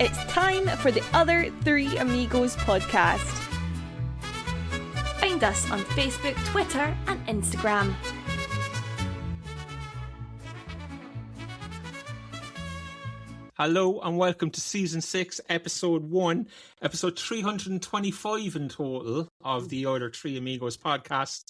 It's time for the Other Three Amigos podcast. Find us on Facebook, Twitter and Instagram. Hello and welcome to Season 6, Episode 1, Episode 325 in total of the Other Three Amigos podcast.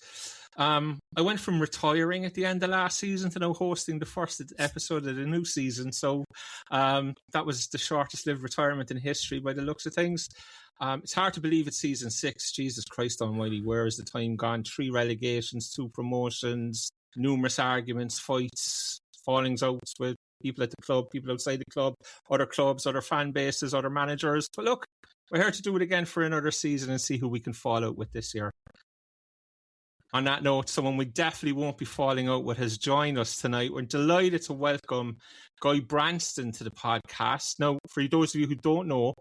I went from retiring at the end of last season to now hosting the first episode of the new season, so that was the shortest lived retirement in history by the looks of things. It's hard to believe it's Season 6. Jesus Christ almighty, where has the time gone? 3 relegations, 2 promotions, numerous arguments, fights, fallings out with people at the club, people outside the club, other clubs, other fan bases, other managers. But look, we're here to do it again for another season and see who we can fall out with this year. On that note, someone we definitely won't be falling out with has joined us tonight. We're delighted to welcome Guy Branston to the podcast. Now, for those of you who don't know,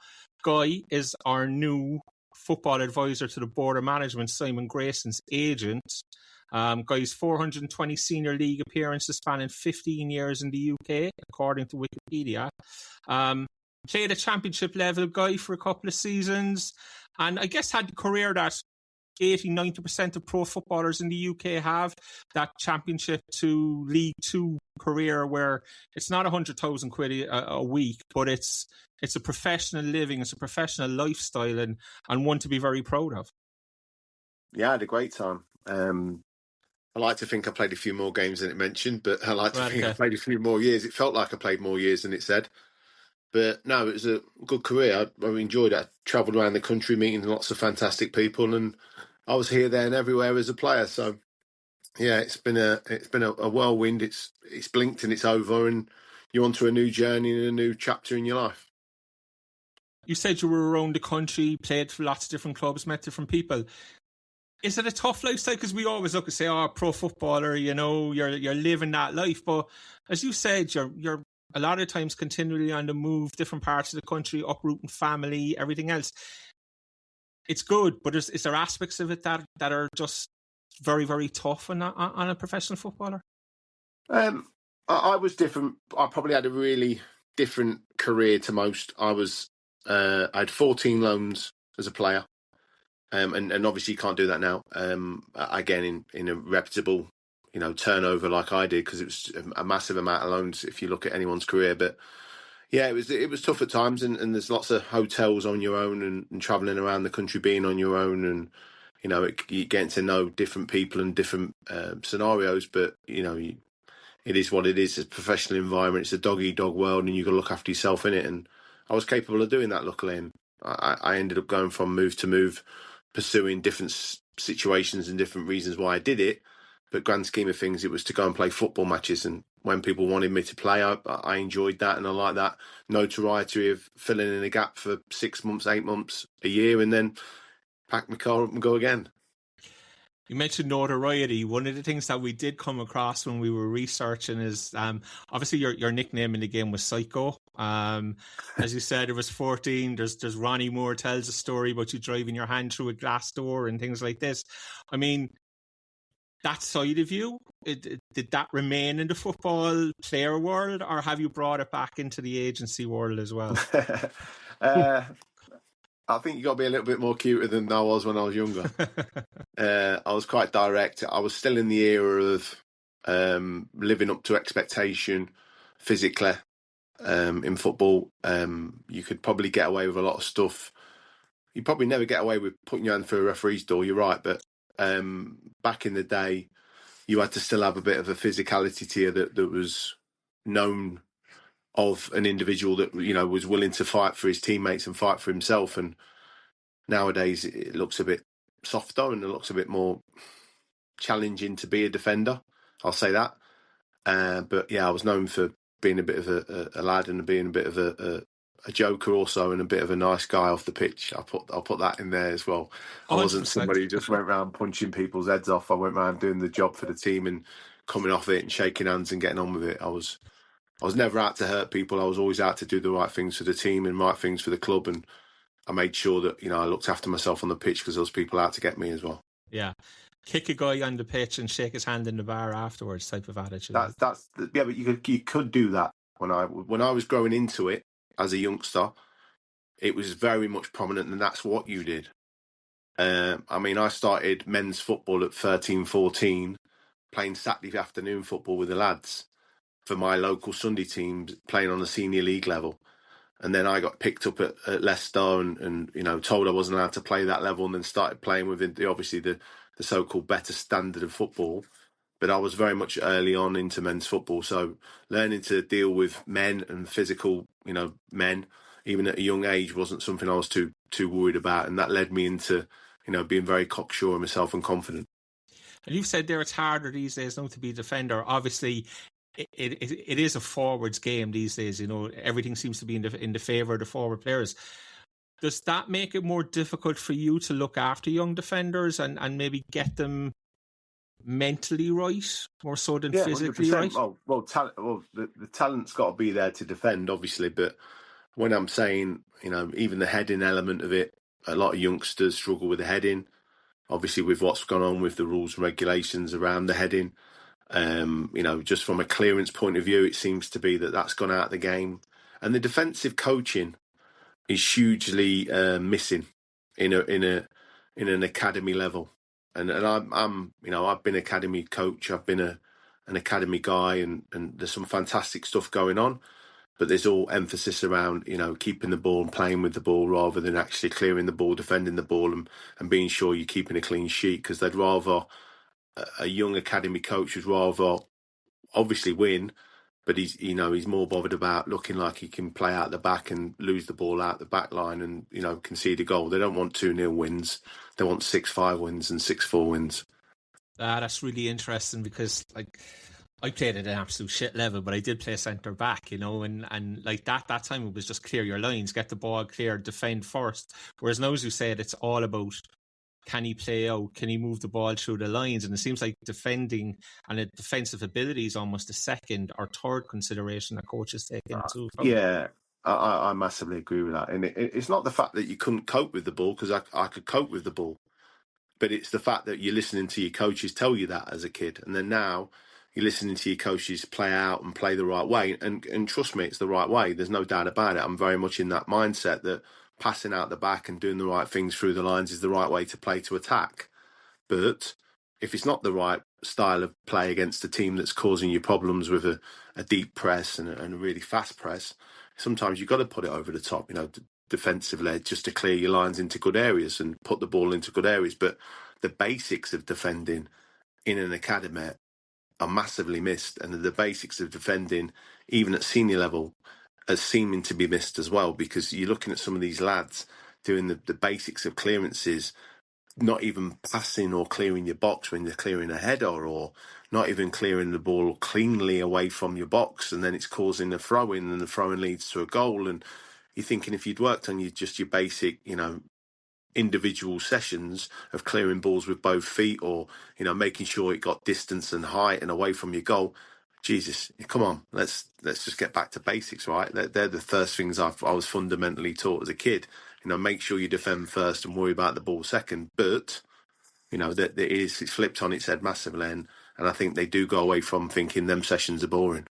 Guy is our new football advisor to the Board of Management, Simon Grayson's agent. Guy's 420 senior league appearances spanning 15 years in the UK, according to Wikipedia. Played at championship level, Guy, for a couple of seasons, and I guess had the career that 80-90% of pro footballers in the UK have, that championship to League 2 career where it's not 100,000 quid a week, but it's a professional living, it's a professional lifestyle, and one to be very proud of. Yeah, I had a great time. I like to think I played a few more games than it mentioned, but I like to think I played a few more years. It felt like I played more years than it said. But no, it was a good career. I enjoyed it. I travelled around the country meeting lots of fantastic people, and I was here, there and everywhere as a player. So yeah, it's been a whirlwind. It's blinked and it's over, and you're onto a new journey and a new chapter in your life. You said you were around the country, played for lots of different clubs, met different people. Is it a tough lifestyle? Because we always look and say, "Oh, pro footballer, you know, you're living that life." But as you said, you're a lot of times continually on the move, different parts of the country, uprooting family, everything else. It's good, but is there aspects of it that are just very, very tough on a professional footballer? I was different. I probably had a really different career to most. I had 14 loans as a player. And obviously you can't do that now. Again, in a reputable, turnover like I did, because it was a massive amount of loans if you look at anyone's career. But yeah, it was tough at times, and there's lots of hotels on your own and travelling around the country being on your own, and you getting to know different people and different scenarios. But it is what it is. It's a professional environment. It's a dog-eat-dog world, and you've got to look after yourself in it. And I was capable of doing that, luckily. And I ended up going from move to move, pursuing different situations and different reasons why I did it. But grand scheme of things, it was to go and play football matches. And when people wanted me to play, I enjoyed that. And I like that notoriety of filling in a gap for 6 months, 8 months, a year, and then pack my car up and go again. You mentioned notoriety. One of the things that we did come across when we were researching is obviously your nickname in the game was Psycho. As you said, it was 14. There's Ronnie Moore tells a story about you driving your hand through a glass door and things like this. I mean, that side of you, did that remain in the football player world, or have you brought it back into the agency world as well? I think you got to be a little bit more cuter than I was when I was younger. I was quite direct. I was still in the era of living up to expectation physically in football. You could probably get away with a lot of stuff. You probably never get away with putting your hand through a referee's door, you're right. But back in the day, you had to still have a bit of a physicality to you that was known of an individual that was willing to fight for his teammates and fight for himself. And nowadays it looks a bit softer and it looks a bit more challenging to be a defender. I'll say that. But yeah, I was known for being a bit of a lad and being a bit of a joker also, and a bit of a nice guy off the pitch. I'll put that in there as well. I wasn't somebody who just went around punching people's heads off. I went around doing the job for the team and coming off it and shaking hands and getting on with it. I was never out to hurt people. I was always out to do the right things for the team and right things for the club. And I made sure that, I looked after myself on the pitch because there was people out to get me as well. Yeah. Kick a guy on the pitch and shake his hand in the bar afterwards type of attitude. But you could do that. When I was growing into it as a youngster, it was very much prominent, and that's what you did. I mean, I started men's football at 13, 14, playing Saturday afternoon football with the lads for my local Sunday teams, playing on the senior league level. And then I got picked up at Leicester and told I wasn't allowed to play that level, and then started playing within the so-called better standard of football. But I was very much early on into men's football, so learning to deal with men and physical, men, even at a young age, wasn't something I was too worried about, and that led me into, being very cocksure of myself and confident. And you've said there it's harder these days now to be a defender. Obviously, it is a forwards game these days. Everything seems to be in the favour of the forward players. Does that make it more difficult for you to look after young defenders and maybe get them mentally right more so than physically 100%. right? The talent's got to be there to defend, obviously. But when I'm saying, even the heading element of it, a lot of youngsters struggle with the heading. Obviously, with what's gone on with the rules and regulations around the heading, just from a clearance point of view, it seems to be that's gone out of the game. And the defensive coaching is hugely missing in an academy level. And I've been academy coach. I've been an academy guy, and there's some fantastic stuff going on. But there's all emphasis around, keeping the ball and playing with the ball rather than actually clearing the ball, defending the ball, and being sure you're keeping a clean sheet. Because they'd rather a young academy coach would rather obviously win, but he's more bothered about looking like he can play out the back and lose the ball out the back line and concede a goal. They don't want 2-0 wins. They want 6-5 wins and 6-4 wins. That's really interesting because I played at an absolute shit level, but I did play centre back, and like that time it was just clear your lines, get the ball clear, defend first. Whereas now, as you said, it's all about, can he play out? Can he move the ball through the lines? And it seems like defending and a defensive ability is almost a second or third consideration that coaches take into. Yeah, I massively agree with that. And it's not the fact that you couldn't cope with the ball, because I could cope with the ball. But it's the fact that you're listening to your coaches tell you that as a kid. And then now you're listening to your coaches play out and play the right way. And trust me, it's the right way. There's no doubt about it. I'm very much in that mindset that passing out the back and doing the right things through the lines is the right way to play to attack. But if it's not the right style of play against a team that's causing you problems with a deep press and a really fast press, sometimes you've got to put it over the top, defensively, just to clear your lines into good areas and put the ball into good areas. But the basics of defending in an academy are massively missed, and the basics of defending, even at senior level, are seeming to be missed as well, because you're looking at some of these lads doing the basics of clearances, not even passing or clearing your box when you're clearing a header, or not even clearing the ball cleanly away from your box, and then it's causing a throw-in, and the throw-in leads to a goal. And you're thinking, if you'd worked on your basic, individual sessions of clearing balls with both feet, or, making sure it got distance and height and away from your goal, Jesus, come on, let's just get back to basics, right? They're the first things I was fundamentally taught as a kid. Make sure you defend first and worry about the ball second. But, it's flipped on its head massively, and I think they do go away from thinking them sessions are boring.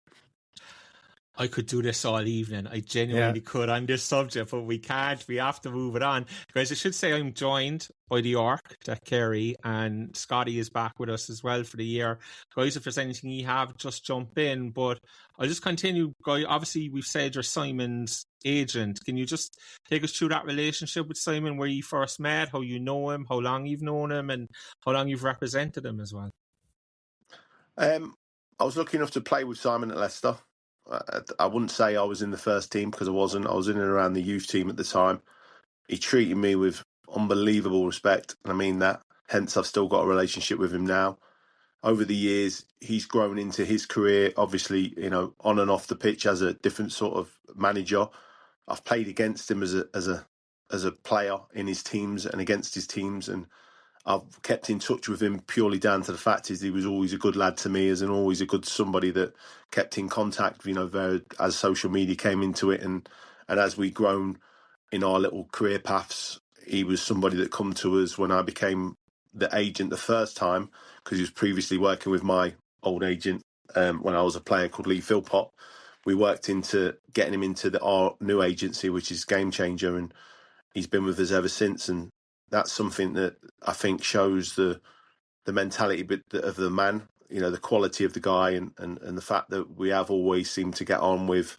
I could do this all evening. I genuinely could on this subject, but we can't. We have to move it on. Guys, I should say I'm joined by the York, Deck Carey, and Scotty is back with us as well for the year. Guys, if there's anything you have, just jump in. But I'll just continue. Guy, obviously, we've said you're Simon's agent. Can you just take us through that relationship with Simon, where you first met, how you know him, how long you've known him, and how long you've represented him as well? I was lucky enough to play with Simon at Leicester. I wouldn't say I was in the first team, because I wasn't. I was in and around the youth team at the time. He treated me with unbelievable respect, and I mean that. Hence, I've still got a relationship with him now. Over the years, he's grown into his career, obviously, on and off the pitch as a different sort of manager. I've played against him as a player in his teams and against his teams, and I've kept in touch with him purely down to the fact is he was always a good lad to me, and always a good somebody that kept in contact, as social media came into it, and as we grown in our little career paths, he was somebody that come to us when I became the agent the first time, because he was previously working with my old agent when I was a player called Lee Philpott. we worked into getting him into our new agency, which is Game Changer, and he's been with us ever since. And that's something that I think shows the mentality of the man, the quality of the guy, and the fact that we have always seemed to get on with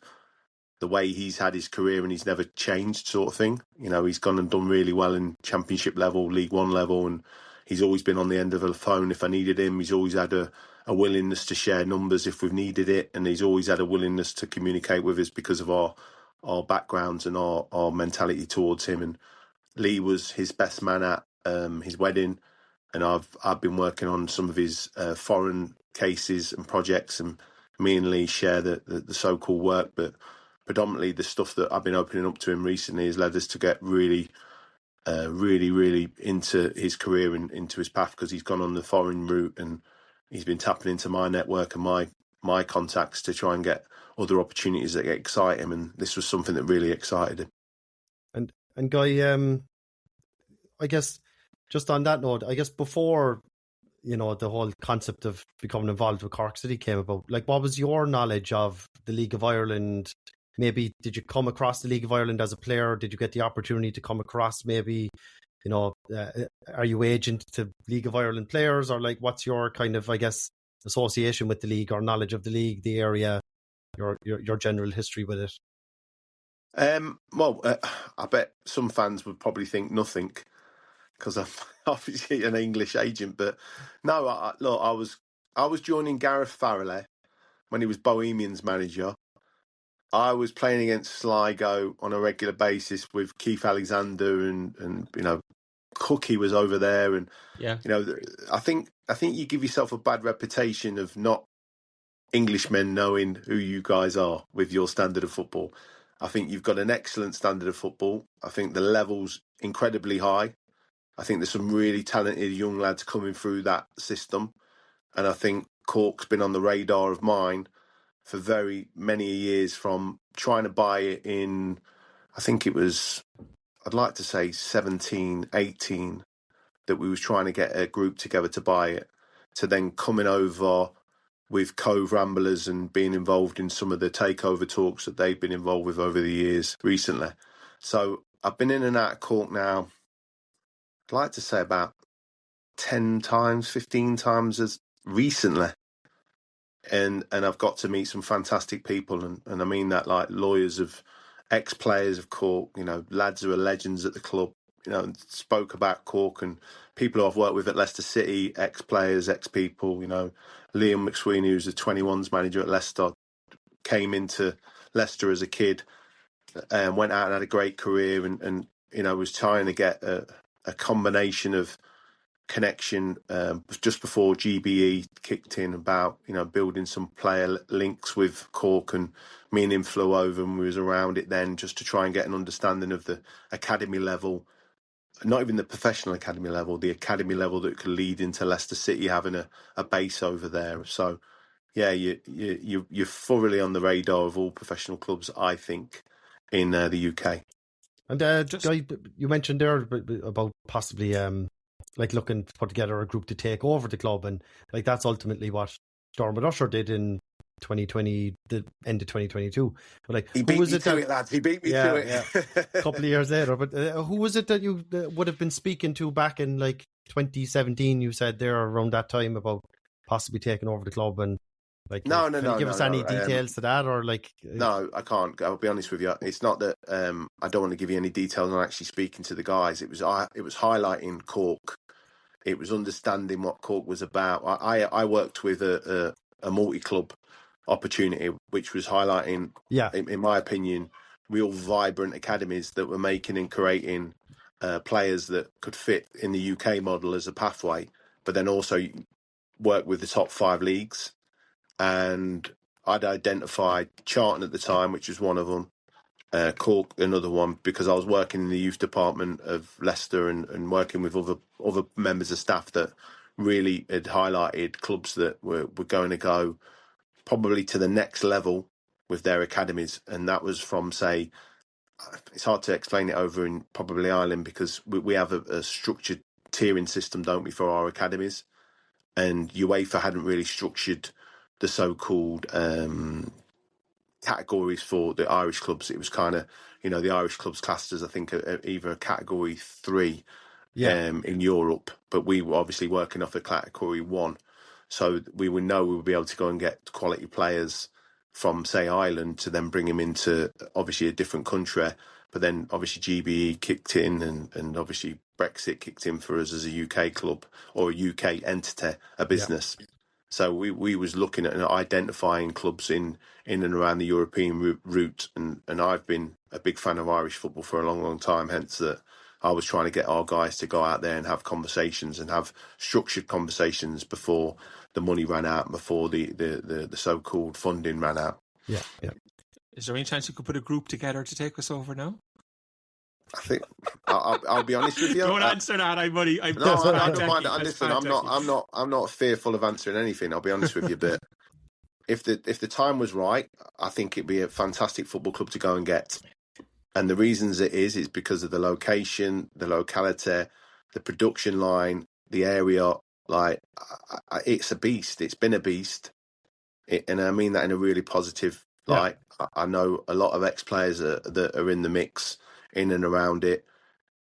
the way he's had his career, and he's never changed, sort of thing. He's gone and done really well in Championship level, League One level, and he's always been on the end of a phone if I needed him. He's always had a willingness to share numbers if we've needed it, and he's always had a willingness to communicate with us because of our backgrounds and our mentality towards him. And Lee was his best man at his wedding, and I've been working on some of his foreign cases and projects, and me and Lee share the so-called work, but predominantly the stuff that I've been opening up to him recently has led us to get really into his career and into his path, because he's gone on the foreign route and he's been tapping into my network and my contacts to try and get other opportunities that excite him, and this was something that really excited him. And Guy, I guess just on that note, I guess before the whole concept of becoming involved with Cork City came about, like, what was your knowledge of the League of Ireland? Maybe did you come across the League of Ireland as a player? Did you get the opportunity to come across maybe, are you agent to League of Ireland players, or like what's your kind of, I guess, association with the league or knowledge of the league, the area, your general history with it? I bet some fans would probably think nothing, because I'm obviously an English agent. But no, I was joining Gareth Farrelly when he was Bohemians manager. I was playing against Sligo on a regular basis with Keith Alexander, and Cookie was over there, and I think you give yourself a bad reputation of not Englishmen knowing who you guys are with your standard of football. I think you've got an excellent standard of football. I think the level's incredibly high. I think there's some really talented young lads coming through that system, and I think Cork's been on the radar of mine for very many years, from trying to buy it in, I think it was, I'd like to say 17, 18, that we was trying to get a group together to buy it, to then coming over with Cove Ramblers and being involved in some of the takeover talks that they've been involved with over the years recently. So I've been in and out of Cork now, I'd like to say about 10 times, 15 times as recently. And I've got to meet some fantastic people, and I mean that, like lawyers of ex-players of Cork, lads who are legends at the club, spoke about Cork, and people who I've worked with at Leicester City, ex-players, ex-people, Liam McSweeney, who's the 21s manager at Leicester, came into Leicester as a kid, and went out and had a great career, and was trying to get a combination of connection just before GBE kicked in, about building some player links with Cork, and me and him flew over and we was around it then, just to try and get an understanding of the academy level, not even the professional academy level, the academy level that could lead into Leicester City having a base over there. So yeah, you're thoroughly on the radar of all professional clubs, I think, in the UK. And Guy, you mentioned there about possibly like looking to put together a group to take over the club, and like that's ultimately what Dermot Usher did in 2020, the end of 2022. But like, he beat me to it, lads. He beat me to it. Yeah. A couple of years later. But who was it that you would have been speaking to back in like 2017? You said there around that time about possibly taking over the club, and like, no. Can you give us any details to that, or like? No, I can't. I'll be honest with you. It's not that I don't want to give you any details on actually speaking to the guys. It was highlighting Cork. It was understanding what Cork was about. I worked with a multi-club opportunity, which was highlighting, in my opinion, real vibrant academies that were making and creating players that could fit in the UK model as a pathway, but then also work with the top 5 leagues. And I'd identified Charlton at the time, which was one of them, Cork another one, because I was working in the youth department of Leicester and working with other members of staff that really had highlighted clubs that were going to go probably to the next level with their academies. And that was from, say, it's hard to explain it over in probably Ireland, because we have a structured tiering system, don't we, for our academies? And UEFA hadn't really structured the so-called categories for the Irish clubs. It was kind of, the Irish clubs classed as, I think, either a category 3 in Europe, but we were obviously working off a category 1. So we would know we would be able to go and get quality players from, say, Ireland to then bring them into, obviously, a different country. But then, obviously, GBE kicked in and obviously Brexit kicked in for us as a UK club or a UK entity, a business. Yeah. So we was looking at identifying clubs in and around the European route. And I've been a big fan of Irish football for a long, long time, hence that I was trying to get our guys to go out there and have conversations and have structured conversations before the money ran out, before the so-called funding ran out. Yeah. Is there any chance you could put a group together to take us over now? I think I'll be honest with you. Don't answer that, I don't mind. Listen, I'm not fearful of answering anything. I'll be honest with you, but if the time was right, I think it'd be a fantastic football club to go and get. And the reasons it is because of the location, the locality, the production line, the area. Like, it's a beast. It's been a beast, and I mean that in a really positive light. Yeah. I know a lot of ex-players that are in the mix, in and around it.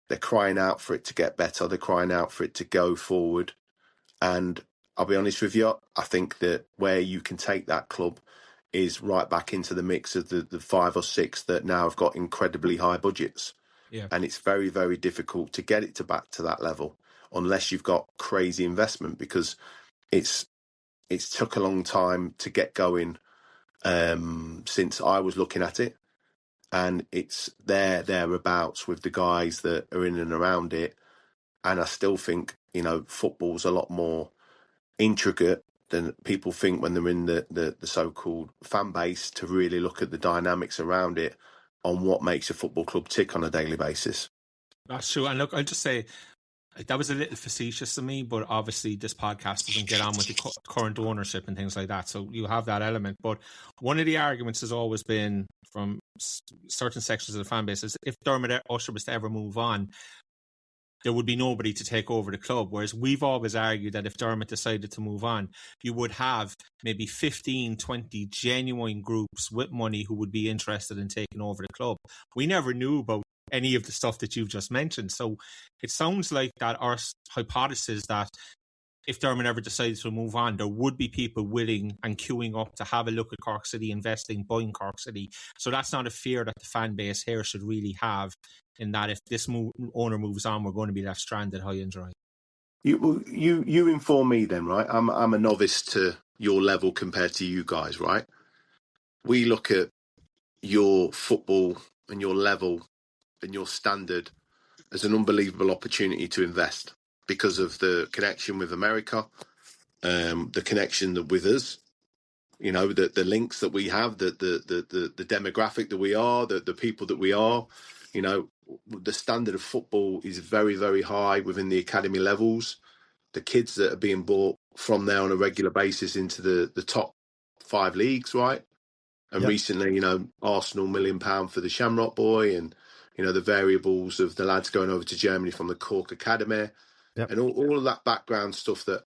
They're crying out for it to get better. They're crying out for it to go forward. And I'll be honest with you, I think that where you can take that club is right back into the mix of the 5 or 6 that now have got incredibly high budgets. Yeah. And it's very, very difficult to get it back to that level unless you've got crazy investment, because it's took a long time to get going since I was looking at it. And it's thereabouts with the guys that are in and around it. And I still think, football's a lot more intricate than people think when they're in the so-called fan base, to really look at the dynamics around it on what makes a football club tick on a daily basis. That's true. And look, I'll just say, that was a little facetious of me, but obviously this podcast doesn't get on with the current ownership and things like that. So you have that element. But one of the arguments has always been from certain sections of the fan base is if Dermot Usher was to ever move on, there would be nobody to take over the club. Whereas we've always argued that if Dermot decided to move on, you would have maybe 15, 20 genuine groups with money who would be interested in taking over the club. We never knew about any of the stuff that you've just mentioned. So it sounds like that our hypothesis that if Dermot ever decided to move on, there would be people willing and queuing up to have a look at Cork City, investing, buying Cork City. So that's not a fear that the fan base here should really have, in that if this owner moves on, we're going to be left stranded high and dry. You inform me then, right? I'm a novice to your level compared to you guys, right? We look at your football and your level and your standard as an unbelievable opportunity to invest because of the connection with America, the connection with us, the links that we have, the demographic that we are, the people that we are. The standard of football is very, very high within the academy levels. The kids that are being brought from there on a regular basis into the top 5 leagues, right? And recently, Arsenal £1 million for the Shamrock boy, and the variables of the lads going over to Germany from the Cork Academy, and all of that background stuff that,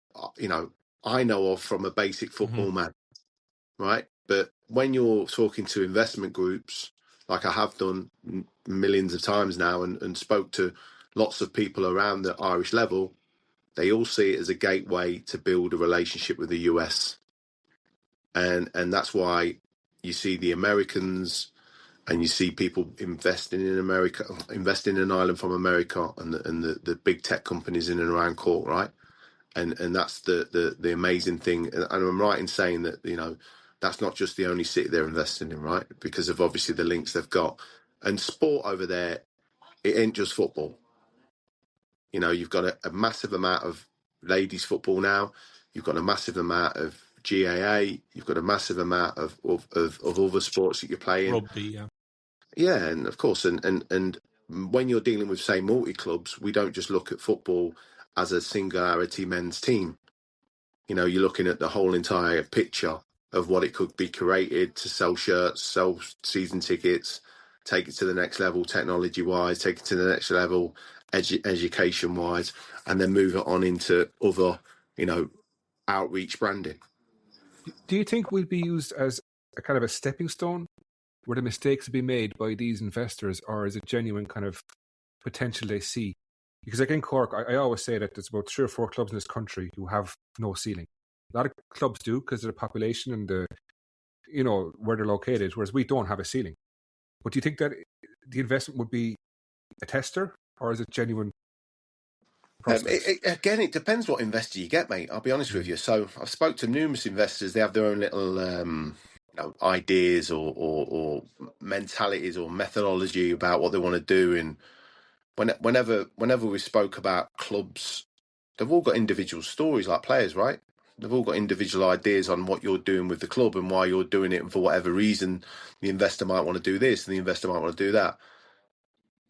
I know of from a basic football man, right? But when you're talking to investment groups, like I have done millions of times now and spoke to lots of people around the Irish level, they all see it as a gateway to build a relationship with the US. And that's why you see the Americans and you see people investing in America, investing in Ireland from America, and the big tech companies in and around Cork, right? And that's the amazing thing. And I'm right in saying that, that's not just the only city they're investing in, right? Because of obviously the links they've got. And sport over there, it ain't just football. You've got a massive amount of ladies football now. You've got a massive amount of GAA. You've got a massive amount of other sports that you're playing. Rugby, yeah. Yeah, and of course, and when you're dealing with, say, multi-clubs, we don't just look at football as a singularity men's team. You're looking at the whole entire picture of what it could be created to sell shirts, sell season tickets, take it to the next level technology-wise, take it to the next level education-wise, and then move it on into other, outreach branding. Do you think we'll be used as a kind of a stepping stone were the mistakes to be made by these investors, or is it genuine kind of potential they see? Because like in Cork, I always say that there's about 3 or 4 clubs in this country who have no ceiling. A lot of clubs do because of the population and the, where they're located, whereas we don't have a ceiling. But do you think that the investment would be a tester, or is it genuine prospects? Again, it depends what investor you get, mate. I'll be honest with you. So I've spoke to numerous investors. They have their own little ideas or mentalities or methodology about what they want to do. And whenever we spoke about clubs, they've all got individual stories like players, right? They've all got individual ideas on what you're doing with the club and why you're doing it, and for whatever reason, the investor might want to do this and the investor might want to do that.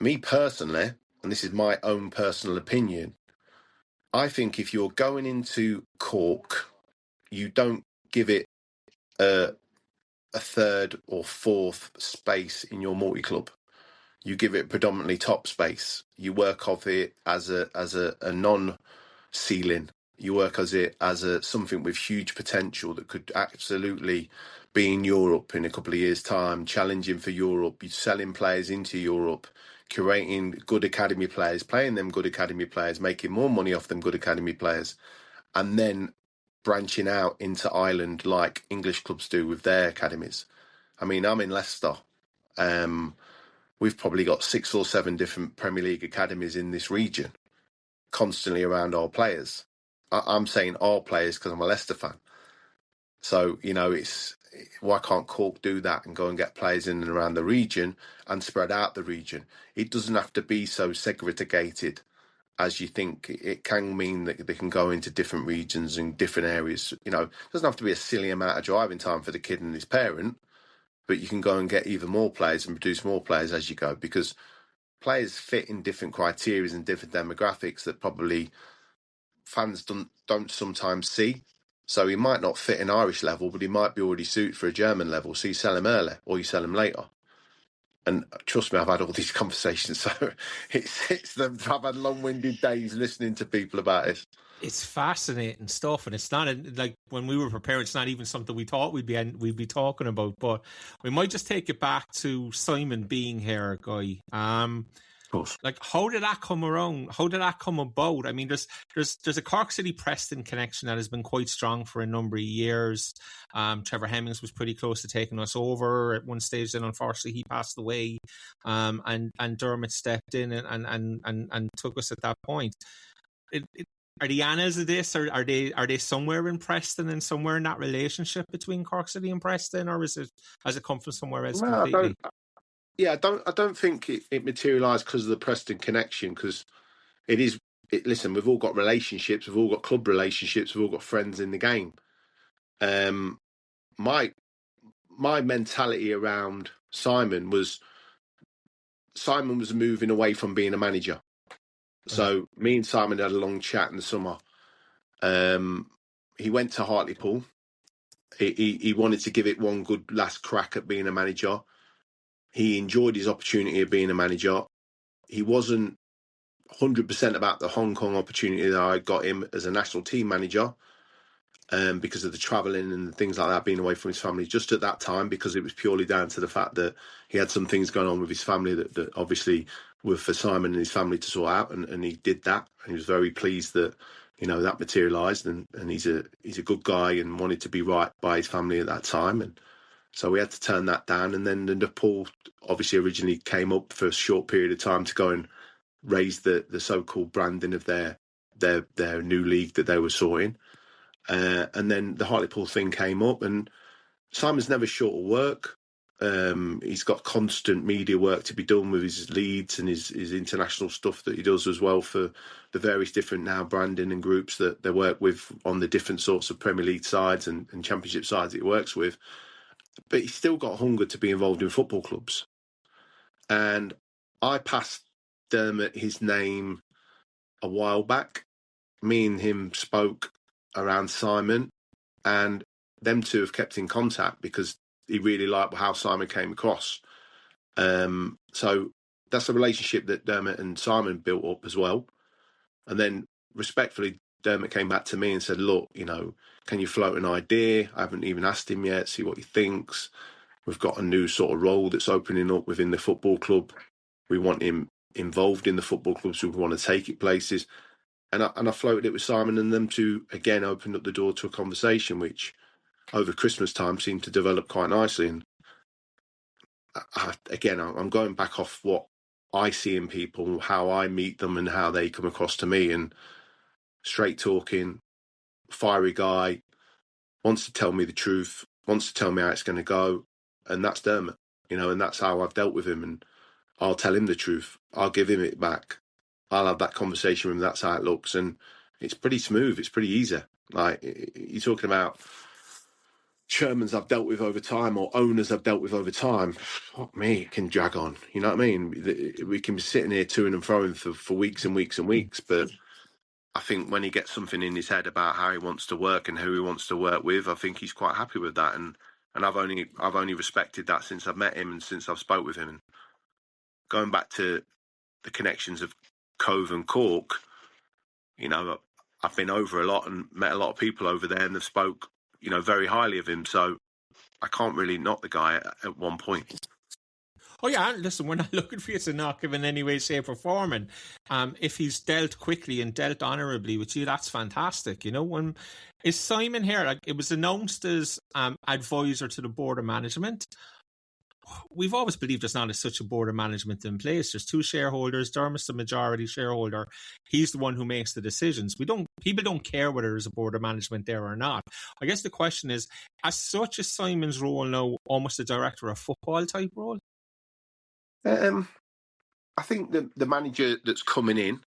Me personally, and this is my own personal opinion, I think if you're going into Cork, you don't give it a third or fourth space in your multi-club. You give it predominantly top space. You work off it as a non-ceiling. You work as it as something with huge potential that could absolutely be in Europe in a couple of years' time, challenging for Europe. You're selling players into Europe, curating good academy players, playing them good academy players, making more money off them good academy players, and then branching out into Ireland like English clubs do with their academies. I mean, I'm in Leicester. We've probably got 6 or 7 different Premier League academies in this region, constantly around our players. I'm saying our players because I'm a Leicester fan. So, it's why can't Cork do that and go and get players in and around the region and spread out the region? It doesn't have to be so segregated as you think. It can mean that they can go into different regions and different areas. It doesn't have to be a silly amount of driving time for the kid and his parent, but you can go and get even more players and produce more players as you go, because players fit in different criteria and different demographics that probably fans don't sometimes see. So he might not fit an Irish level, but he might be already suited for a German level. So you sell him early or you sell him later. And trust me, I've had all these conversations. So I've had long-winded days listening to people about it. It's fascinating stuff, and it's not like when we were preparing, it's not even something we thought we'd be talking about. But we might just take it back to Simon being here, Guy. Of course. Like, how did that come around? How did that come about? I mean, there's a Cork City Preston connection that has been quite strong for a number of years. Trevor Hemmings was pretty close to taking us over at one stage, then unfortunately he passed away. And Dermot stepped in and took us at that point. Are the Annas of this, or are they somewhere in Preston and somewhere in that relationship between Cork City and Preston, or has it come from somewhere else completely? I don't think it materialised because of the Preston connection, because listen, we've all got relationships, we've all got club relationships, we've all got friends in the game. My mentality around Simon was moving away from being a manager. So me and Simon had a long chat in the summer. He went to Hartlepool. He wanted to give it one good last crack at being a manager. He enjoyed his opportunity of being a manager. He wasn't 100% about the Hong Kong opportunity that I got him as a national team manager, because of the travelling and things like that, being away from his family just at that time, because it was purely down to the fact that he had some things going on with his family that obviously were for Simon and his family to sort out, and he did that. And he was very pleased that that materialised, and he's a good guy and wanted to be right by his family at that time, and so we had to turn that down. And then the Nepal obviously originally came up for a short period of time to go and raise the so-called branding of their new league that they were sorting. And then the Hartlepool thing came up, and Simon's never short of work. He's got constant media work to be done with his leads and his international stuff that he does as well for the various different now branding and groups that they work with on the different sorts of Premier League sides and Championship sides that he works with. But he's still got hunger to be involved in football clubs. And I passed Dermot his name a while back. Me and him spoke around Simon, and them two have kept in contact because he really liked how Simon came across. So that's a relationship that Dermot and Simon built up as well. And then respectfully, Dermot came back to me and said, look, can you float an idea? I haven't even asked him yet, see what he thinks. We've got a new sort of role that's opening up within the football club. We want him involved in the football club, so we want to take it places. And I floated it with Simon and them to, again, open up the door to a conversation, which over Christmas time seemed to develop quite nicely. And I'm going back off what I see in people, how I meet them and how they come across to me. And straight talking, fiery guy, wants to tell me the truth, wants to tell me how it's going to go. And that's Dermot, and that's how I've dealt with him. And I'll tell him the truth. I'll give him it back. I'll have that conversation with him. That's how it looks. And it's pretty smooth. It's pretty easy. Like, you're talking about chairmans I've dealt with over time or owners I've dealt with over time. Fuck me, it can drag on. You know what I mean? We can be sitting here to and fro for weeks and weeks and weeks. But I think when he gets something in his head about how he wants to work and who he wants to work with, I think he's quite happy with that. And I've only respected that since I've met him and since I've spoke with him. And going back to the connections of Cove and Cork, I've been over a lot and met a lot of people over there, and they've spoke, very highly of him. So I can't really knock the guy at one point. Oh yeah, listen, we're not looking for you to knock him in any way, shape or form. And if he's dealt quickly and dealt honourably with you, that's fantastic. When is Simon here? Like, it was announced as advisor to the board of management. We've always believed there's not such a board of management in place. There's two shareholders. Dermot's the majority shareholder. He's the one who makes the decisions. People don't care whether there's a board of management there or not. I guess the question is, as such as Simon's role now, almost a director of football type role? I think the manager that's coming in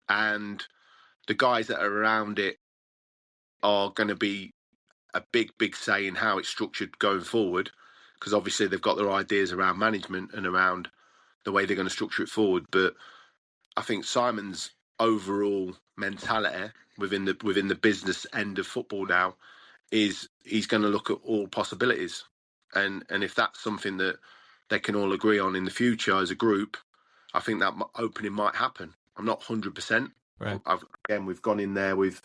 and the guys that are around it are going to be a big say in how it's structured going forward, because obviously they've got their ideas around management and around the way they're going to structure it forward. But I think Simon's overall mentality within the business end of football now is he's going to look at all possibilities, and if that's something that they can all agree on in the future as a group, I think that opening might happen. I'm not 100%. Right. We've gone in there with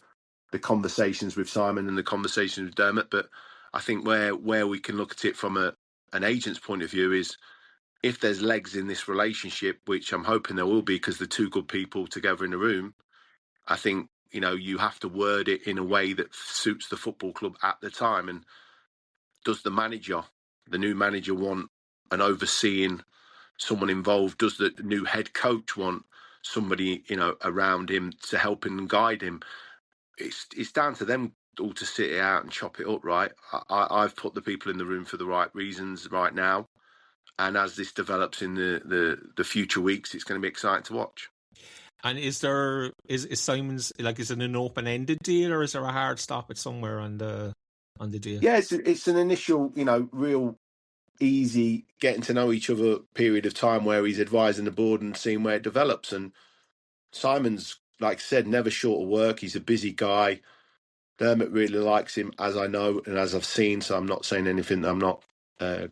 the conversations with Simon and the conversations with Dermot, but I think where we can look at it from an agent's point of view is if there's legs in this relationship, which I'm hoping there will be because they're two good people together in a room, I think, you have to word it in a way that suits the football club at the time. And does the new manager want an overseeing someone involved? Does the new head coach want somebody, around him to help him and guide him? It's down to them all to sit it out and chop it up, right? I've put the people in the room for the right reasons right now. And as this develops in the future weeks, it's going to be exciting to watch. And is Simon's, like, is it an open-ended deal or is there a hard stop at somewhere on the deal? Yeah, it's an initial, real easy getting to know each other period of time where he's advising the board and seeing where it develops. And Simon's, like I said, never short of work. He's a busy guy. Dermot really likes him, as I know and as I've seen, so I'm not saying anything. I'm not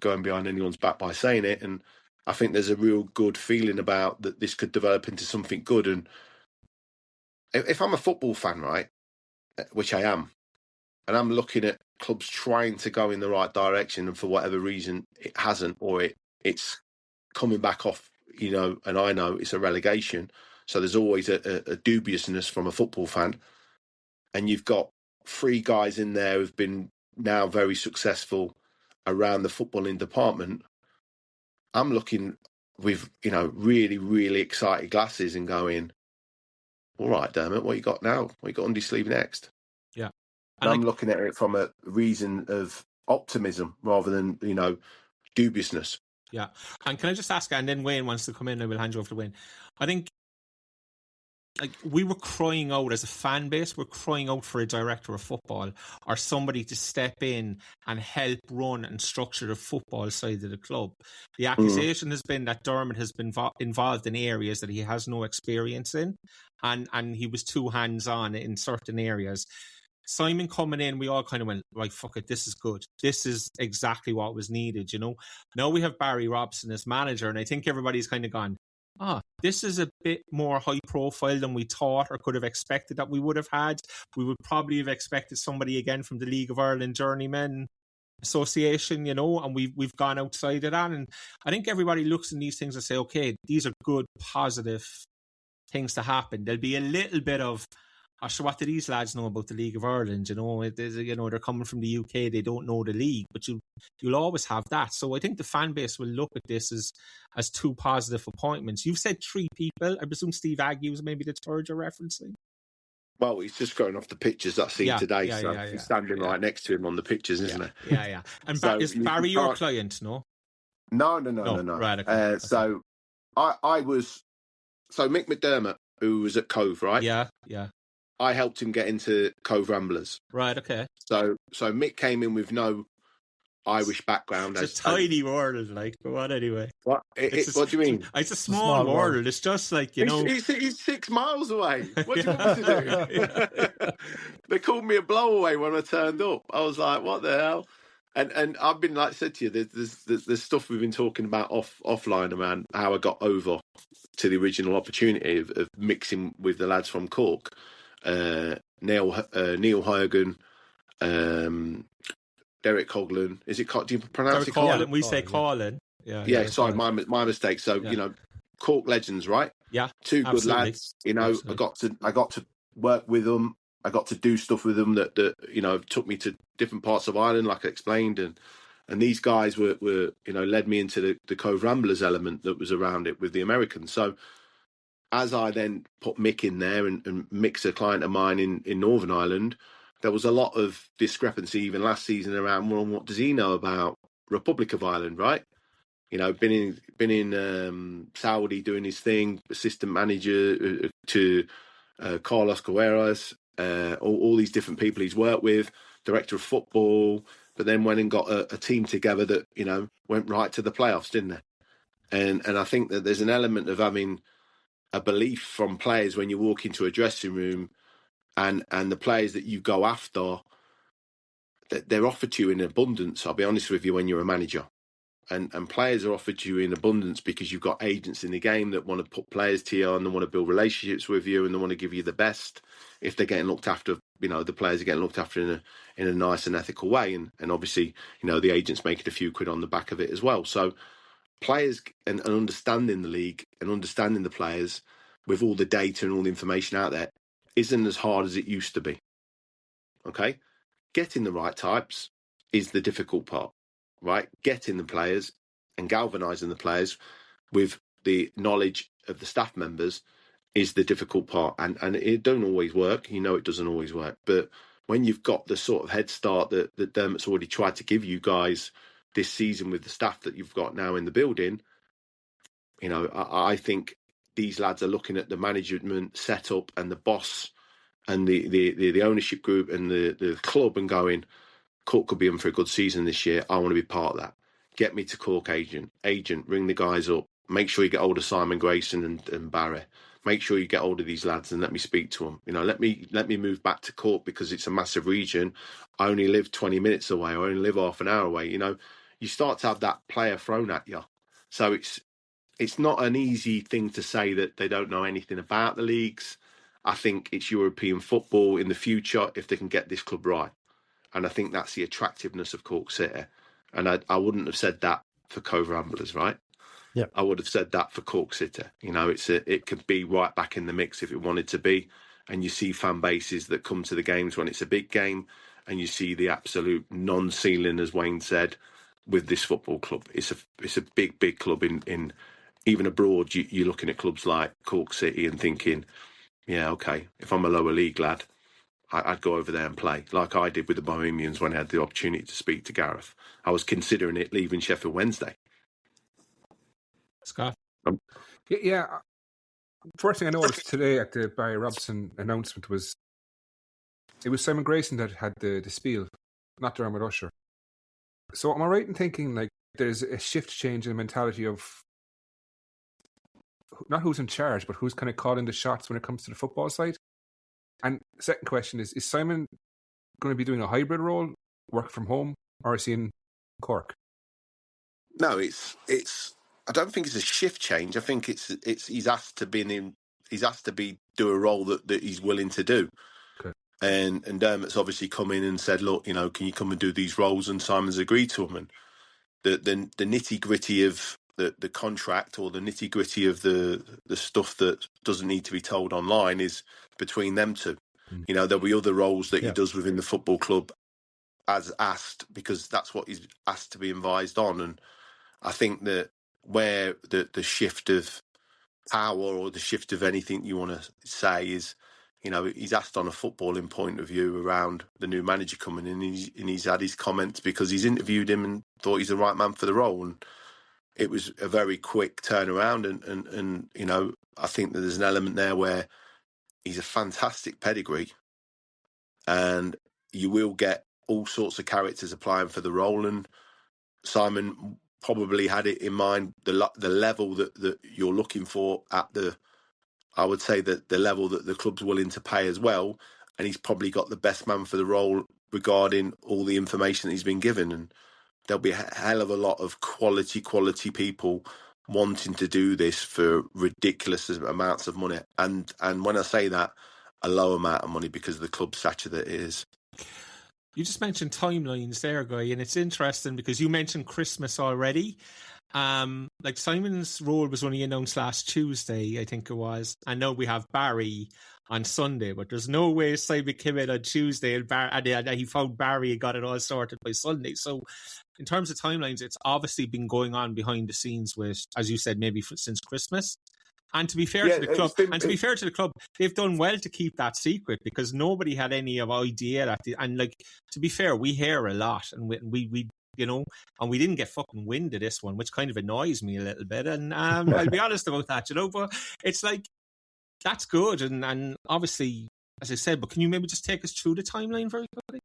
going behind anyone's back by saying it. And I think there's a real good feeling about that this could develop into something good. And if I'm a football fan, right, which I am, and I'm looking at clubs trying to go in the right direction, and for whatever reason it hasn't, or it's coming back off, and I know it's a relegation, so there's always a dubiousness from a football fan. And you've got three guys in there who've been now very successful around the footballing department. I'm looking with, really, really excited glasses and going, all right, Dermot, what you got now? What you got on your sleeve next? Yeah. And I'm looking at it from a reason of optimism rather than, dubiousness. Yeah. And can I just ask, and then Wayne wants to come in, I will hand you over to Wayne. I think, like, we were crying out as a fan base, we're crying out for a director of football or somebody to step in and help run and structure the football side of the club. The accusation has been that Dermot has been involved in areas that he has no experience in, and he was too hands-on in certain areas. Simon coming in, we all kind of went, right, fuck it, this is good. This is exactly what was needed, Now we have Barry Robson as manager, and I think everybody's kind of gone, this is a bit more high profile than we thought or could have expected that we would have had. We would probably have expected somebody again from the League of Ireland journeymen association, and we've gone outside of that. And I think everybody looks in these things and say, okay, these are good, positive things to happen. There'll be a little bit of, so what do these lads know about the League of Ireland? They're coming from the UK, they don't know the league, but you'll always have that. So I think the fan base will look at this as two positive appointments. You've said 3 people. I presume Steve Agnew was maybe the third you're referencing. Well, he's just going off the pictures that I've seen today, he's standing right next to him on the pictures, isn't he? Yeah. And so is Barry your client? No. No. Right. Okay. So I was Mick McDermott, who was at Cove, right? Yeah. I helped him get into Cove Ramblers. Right. Okay. So Mick came in with no Irish background. It's a tiny world, but what anyway? What? What do you mean? It's a small world. It's just like, He's 6 miles away. What do you want to do? They called me a blowaway when I turned up. I was like, what the hell? And I've been, like I said to you, there's stuff we've been talking about offline around how I got over to the original opportunity of mixing with the lads from Cork. Neil Hogan, Derek Coughlin. Is it? Do you pronounce Derek it Coughlin? We say Coughlin. Yeah. Sorry, my mistake. So Cork legends, right? Yeah, 2 good lads. I got to work with them. I got to do stuff with them that took me to different parts of Ireland, like I explained, and these guys were led me into the Cove Ramblers element that was around it with the Americans. So as I then put Mick in there and Mick's a client of mine in Northern Ireland, there was a lot of discrepancy even last season around, well, what does he know about Republic of Ireland, right? Been in Saudi doing his thing, assistant manager to Carlos Guerreras, all these different people he's worked with, director of football, but then went and got a team together that, went right to the playoffs, didn't they? And I think that there's an element of having a belief from players when you walk into a dressing room and the players that you go after, that they're offered to you in abundance. I'll be honest with you, when you're a manager. And players are offered to you in abundance because you've got agents in the game that want to put players to you and they want to build relationships with you and they want to give you the best if they're getting looked after. The players are getting looked after in a nice and ethical way. And obviously, the agents making a few quid on the back of it as well. So players and understanding the league and understanding the players with all the data and all the information out there isn't as hard as it used to be. Okay? Getting the right types is the difficult part. Right, getting the players and galvanising the players with the knowledge of the staff members is the difficult part, and it don't always work. It doesn't always work, but when you've got the sort of head start that Dermot's already tried to give you guys this season with the staff that you've got now in the building, I think these lads are looking at the management setup and the boss and the ownership group and the club and going, Cork could be in for a good season this year. I want to be part of that. Get me to Cork agent, ring the guys up. Make sure you get hold of Simon Grayson and Barry. Make sure you get hold of these lads and let me speak to them. Let me move back to Cork because it's a massive region. I only live 20 minutes away. I only live half an hour away. You start to have that player thrown at you. So it's not an easy thing to say that they don't know anything about the leagues. I think it's European football in the future if they can get this club right. And I think that's the attractiveness of Cork City. And I wouldn't have said that for Cove Ramblers, right? Yeah. I would have said that for Cork City. It could be right back in the mix if it wanted to be. And you see fan bases that come to the games when it's a big game. And you see the absolute non-ceiling, as Wayne said, with this football club. It's a big, big club in even abroad. You're looking at clubs like Cork City and thinking, yeah, okay, if I'm a lower league lad, I'd go over there and play, like I did with the Bohemians when I had the opportunity to speak to Gareth. I was considering it leaving Sheffield Wednesday. Scott? Yeah. First thing I noticed today at the Barry Robson announcement was it was Simon Grayson that had the spiel, not Dermot Usher. So am I right in thinking there's a shift change in the mentality of not who's in charge, but who's kind of calling the shots when it comes to the football side? And the second question is Simon going to be doing a hybrid role, work from home, or is he in Cork? No, it's. I don't think it's a shift change. I think it's. He's asked to do a role that he's willing to do. Okay. And Dermot's obviously come in and said, look, can you come and do these roles? And Simon's agreed to them. And the nitty gritty of the contract, or the nitty gritty of the stuff that doesn't need to be told online, is between them two. There'll be other roles that he does within the football club as asked, because that's what he's asked to be advised on. And I think that where the shift of power, or the shift of anything you want to say, is, he's asked on a footballing point of view around the new manager coming in, and he's had his comments because he's interviewed him and thought he's the right man for the role. And it was a very quick turnaround. And I think that there's an element there where he's a fantastic pedigree, and you will get all sorts of characters applying for the role. And Simon probably had it in mind, the level that you're looking for I would say that the level that the club's willing to pay as well. And he's probably got the best man for the role regarding all the information that he's been given. And there'll be a hell of a lot of quality people wanting to do this for ridiculous amounts of money. And when I say that, a low amount of money, because of the club stature that it is. You just mentioned timelines there, Guy, and it's interesting because you mentioned Christmas already. Like Simon's role was only announced last Tuesday, I think it was. I know we have Barry on Sunday, but there's no way Simon came in on Tuesday and he found Barry and got it all sorted by Sunday. So in terms of timelines, it's obviously been going on behind the scenes with, as you said, maybe since Christmas. And to be fair to the club, they've done well to keep that secret, because nobody had any idea that. And to be fair, we hear a lot, and we and we didn't get fucking wind of this one, which kind of annoys me a little bit. And I'll be honest about that, but it's that's good. And obviously, as I said, but can you maybe just take us through the timeline very quickly?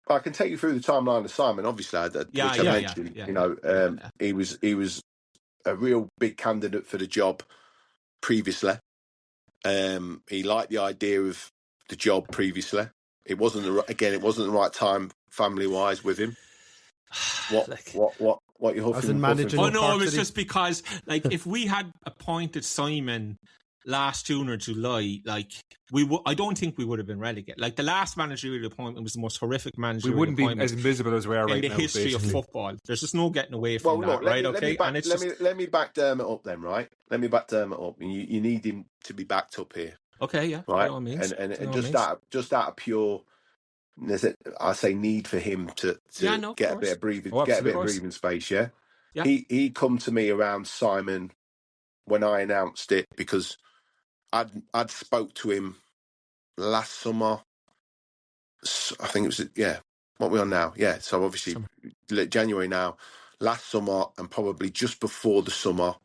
I can take you through the timeline of Simon, obviously, which I mentioned. He was a real big candidate for the job previously. He liked the idea of the job previously. It wasn't the right time family wise with him. What you're hoping? As in managing? Oh no, it was just because if we had appointed Simon last June or July, I don't think we would have been relegated. The last managerial appointment was the most horrific managerial appointment. We wouldn't be as invisible as we are right now. In the history of football. There's just no getting away from that, right? Let me back Dermot up then, right? Let me back Dermot up. And you need him to be backed up here. Okay, yeah. Right? By all means. And just out of pure, I say, need for him to get a bit of breathing space, yeah? Yeah. He come to me around Simon when I announced it, because I'd spoke to him last summer. I think it was, what we're on now. Yeah, so obviously January now. Last summer, and probably just before the summer,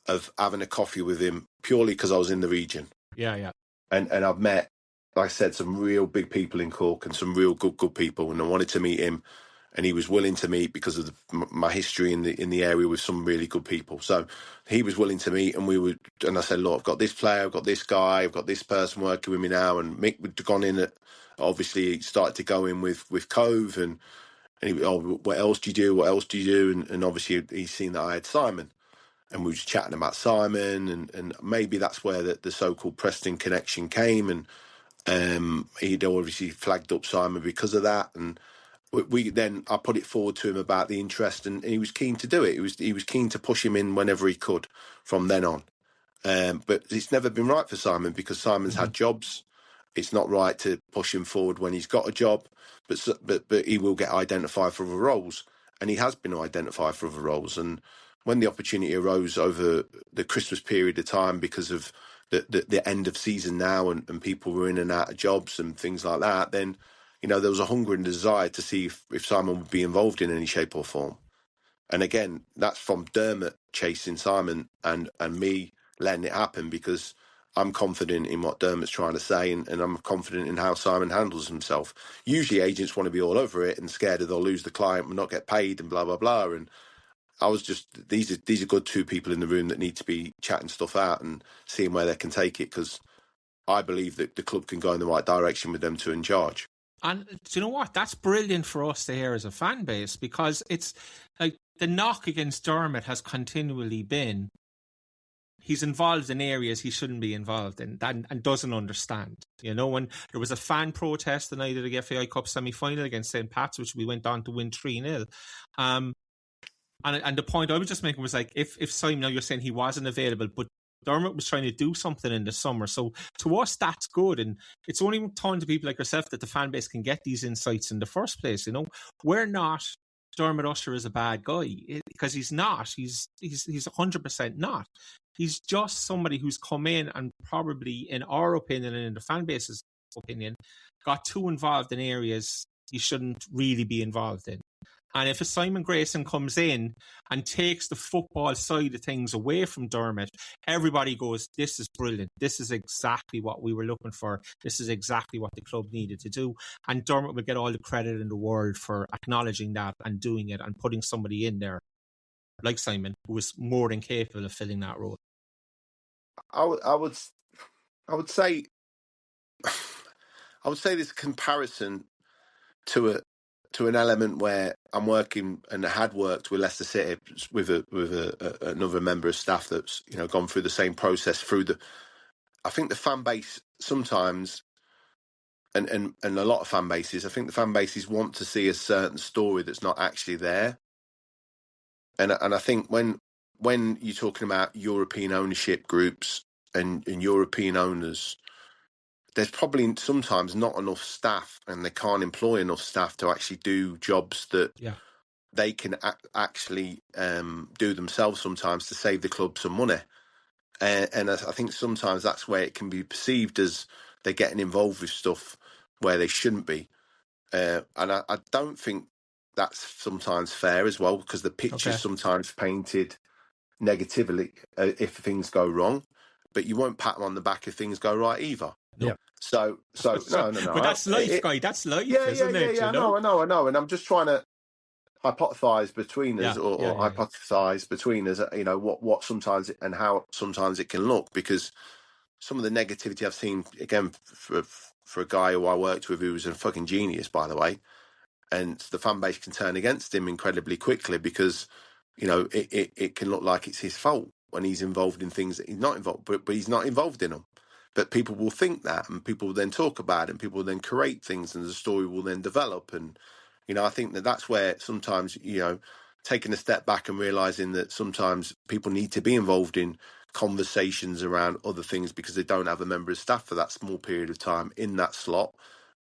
of having a coffee with him, purely because I was in the region. Yeah. And I've met, like I said, some real big people in Cork, and some real good people, and I wanted to meet him. And he was willing to meet because of my history in the area with some really good people. So he was willing to meet, and I said, look, I've got this player, I've got this guy, I've got this person working with me now. And Mick had gone in obviously he started to go in with Cove, and he, what else do you do? What else do you do? And obviously he's seen that I had Simon, and we were just chatting about Simon, and maybe that's where the so-called Preston connection came. And he'd obviously flagged up Simon because of that. And I put it forward to him about the interest, and he was keen to do it. He was keen to push him in whenever he could from then on. But it's never been right for Simon, because Simon's had jobs. It's not right to push him forward when he's got a job, but he will get identified for other roles, and he has been identified for other roles. And when the opportunity arose over the Christmas period of time, because of the end of season now, and people were in and out of jobs and things like that, then there was a hunger and desire to see if Simon would be involved in any shape or form. And again, that's from Dermot chasing Simon and me letting it happen, because I'm confident in what Dermot's trying to say, and I'm confident in how Simon handles himself. Usually agents want to be all over it and scared that they'll lose the client and not get paid and blah, blah, blah. And I was just, these are good two people in the room that need to be chatting stuff out and seeing where they can take it, because I believe that the club can go in the right direction with them two in charge. And do you know what? That's brilliant for us to hear as a fan base, because it's the knock against Dermot has continually been he's involved in areas he shouldn't be involved in and doesn't understand. You know, when there was a fan protest the night of the FAI Cup semi-final against St. Pat's, which we went on to win 3-0. And the point I was just making was like, if Simon, now you're saying he wasn't available, but Dermot was trying to do something in the summer. So to us, that's good. And it's only time to people like yourself that the fan base can get these insights in the first place. You know, we're not Dermot Usher is a bad guy, because he's not. He's 100% not. He's just somebody who's come in and probably, in our opinion and in the fan base's opinion, got too involved in areas he shouldn't really be involved in. And if a Simon Grayson comes in and takes the football side of things away from Dermot, everybody goes, this is brilliant. This is exactly what we were looking for. This is exactly what the club needed to do. And Dermot will get all the credit in the world for acknowledging that and doing it and putting somebody in there like Simon, who was more than capable of filling that role. I would say this comparison to an element where I'm working and had worked with Leicester City with another member of staff that's, you know, gone through the same process I think the fan base sometimes, and a lot of fan bases, I think the fan bases want to see a certain story that's not actually there. And I think when you're talking about European ownership groups and European owners, there's probably sometimes not enough staff, and they can't employ enough staff to actually do jobs that they can actually do themselves sometimes to save the club some money. And I think sometimes that's where it can be perceived as they're getting involved with stuff where they shouldn't be. And I don't think that's sometimes fair as well, because the picture's sometimes painted negatively if things go wrong, but you won't pat them on the back if things go right either. Yeah. So no. But that's life, Guy. That's life, isn't it? Yeah. I know. And I'm just trying to hypothesize between us, or hypothesize between us, you know, what sometimes and how sometimes it can look, because some of the negativity I've seen, again, for a guy who I worked with who was a fucking genius, by the way, and the fan base can turn against him incredibly quickly because, you know, it can look like it's his fault when he's involved in things that he's not involved, but he's not involved in them. But people will think that, and people will then talk about it, and people will then create things, and the story will then develop. And, you know, I think that's where sometimes, you know, taking a step back and realising that sometimes people need to be involved in conversations around other things because they don't have a member of staff for that small period of time in that slot.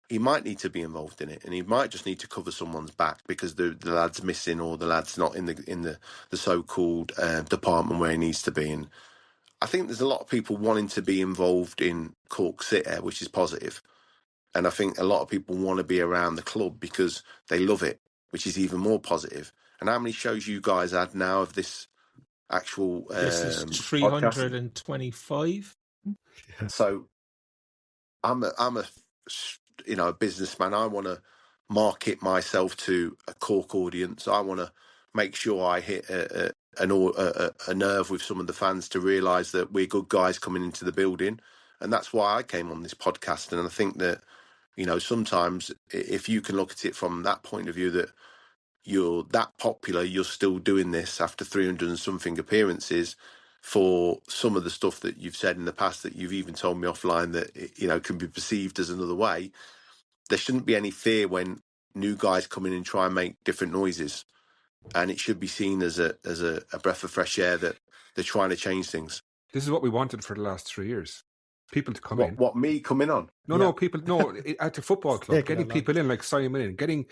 He might need to be involved in it, and he might just need to cover someone's back because the lad's missing, or the lad's not in the so-called department where he needs to be. And I think there's a lot of people wanting to be involved in Cork City, which is positive. And I think a lot of people want to be around the club because they love it, which is even more positive. And how many shows you guys had now of this actual this is 325. So I'm a you know, a businessman. I want to market myself to a Cork audience. I want to make sure I hit a nerve with some of the fans to realise that we're good guys coming into the building. And that's why I came on this podcast. And I think that, you know, sometimes if you can look at it from that point of view, that you're that popular, you're still doing this after 300 and something appearances for some of the stuff that you've said in the past that you've even told me offline that, you know, can be perceived as another way. There shouldn't be any fear when new guys come in and try and make different noises. And it should be seen as a breath of fresh air that they're trying to change things. This is what we wanted for the last 3 years. People to come in. What, me coming on? No, people, at the football club, getting people in like Simon in,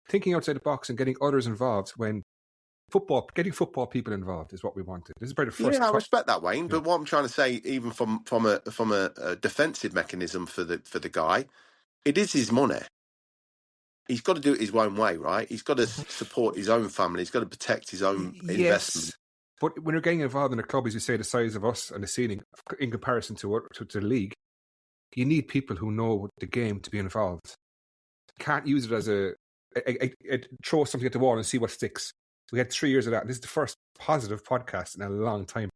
thinking outside the box and getting others involved getting football people involved is what we wanted. This is about the first. Yeah, I respect that, Wayne. But what I'm trying to say, even from a defensive mechanism for the guy, it is his money. He's got to do it his own way, right? He's got to support his own family. He's got to protect his own investment. But when you're getting involved in a club, as you say, the size of us and the ceiling in comparison to the league, you need people who know the game to be involved. You can't use it as throw something at the wall and see what sticks. We had 3 years of that. And this is the first positive podcast in a long time.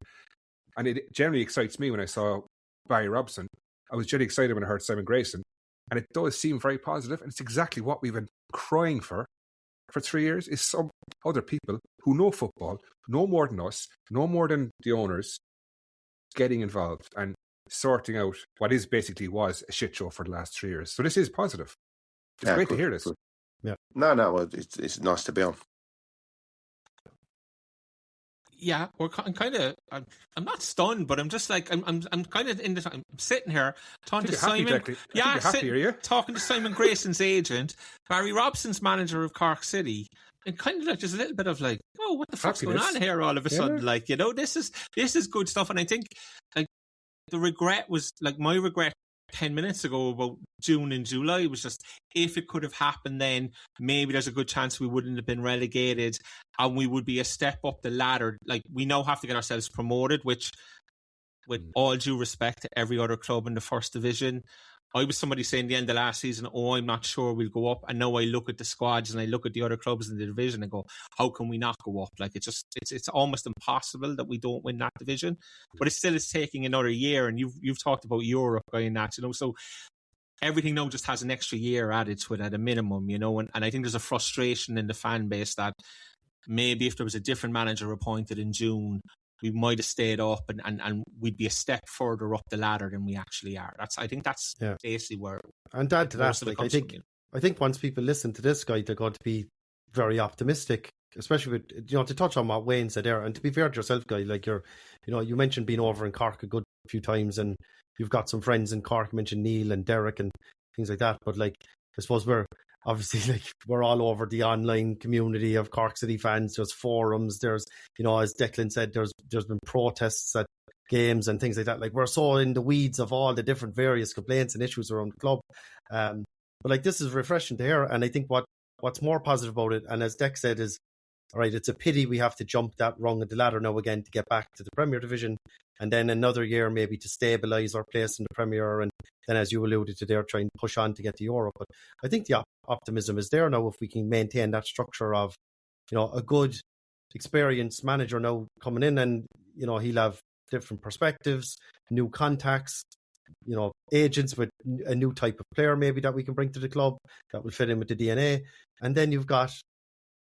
And it generally excites me when I saw Barry Robson. I was generally excited when I heard Simon Grayson. And it does seem very positive. And it's exactly what we've been crying for 3 years, is some other people who know football, know more than us, know more than the owners, getting involved and sorting out what was a shit show for the last 3 years. So this is positive. It's great to hear this. Good. Yeah. No, well, it's nice to be on. Yeah, I'm kind of. I'm not stunned, but I'm just like I'm kind of in the. I'm sitting here talking to Simon. Talking to Simon Grayson's agent, Barry Robson's manager of Cork City, and kind of like just a little bit of like, oh, what the fuck's going on here? All of a sudden, like, you know, this is good stuff, and I think like the regret was like my regret 10 minutes ago about June and July was just, if it could have happened then, maybe there's a good chance we wouldn't have been relegated and we would be a step up the ladder. Like, we now have to get ourselves promoted, which, with all due respect to every other club in the first division, I was somebody saying the end of last season, I'm not sure we'll go up. And now I look at the squads and I look at the other clubs in the division and go, how can we not go up? Like, it's almost impossible that we don't win that division. But it still is taking another year. And you've talked about Europe going that, you know, so everything now just has an extra year added to it at a minimum, you know, and I think there's a frustration in the fan base that maybe if there was a different manager appointed in June, we might have stayed up and we'd be a step further up the ladder than we actually are. I think that's basically where. And add to that, like, I think once people listen to this guy, they're going to be very optimistic, especially with, you know, to touch on what Wayne said there, and to be fair to yourself, Guy, like you mentioned being over in Cork a good few times, and you've got some friends in Cork. You mentioned Neil and Derek and things like that. But like, I suppose we're all over the online community of Cork City fans. There's forums. There's, you know, as Declan said, there's been protests at games and things like that. Like, we're so in the weeds of all the different various complaints and issues around the club. But like, this is refreshing to hear. And I think what's more positive about it, and as Deck said, is, all right, it's a pity we have to jump that rung of the ladder now again to get back to the Premier Division, and then another year maybe to stabilise our place in the Premier, and then, as you alluded to there, try and push on to get to Europe. But I think the optimism is there now if we can maintain that structure of, you know, a good, experienced manager now coming in, and, you know, he'll have different perspectives, new contacts, you know, agents with a new type of player maybe that we can bring to the club that will fit in with the DNA. And then you've got,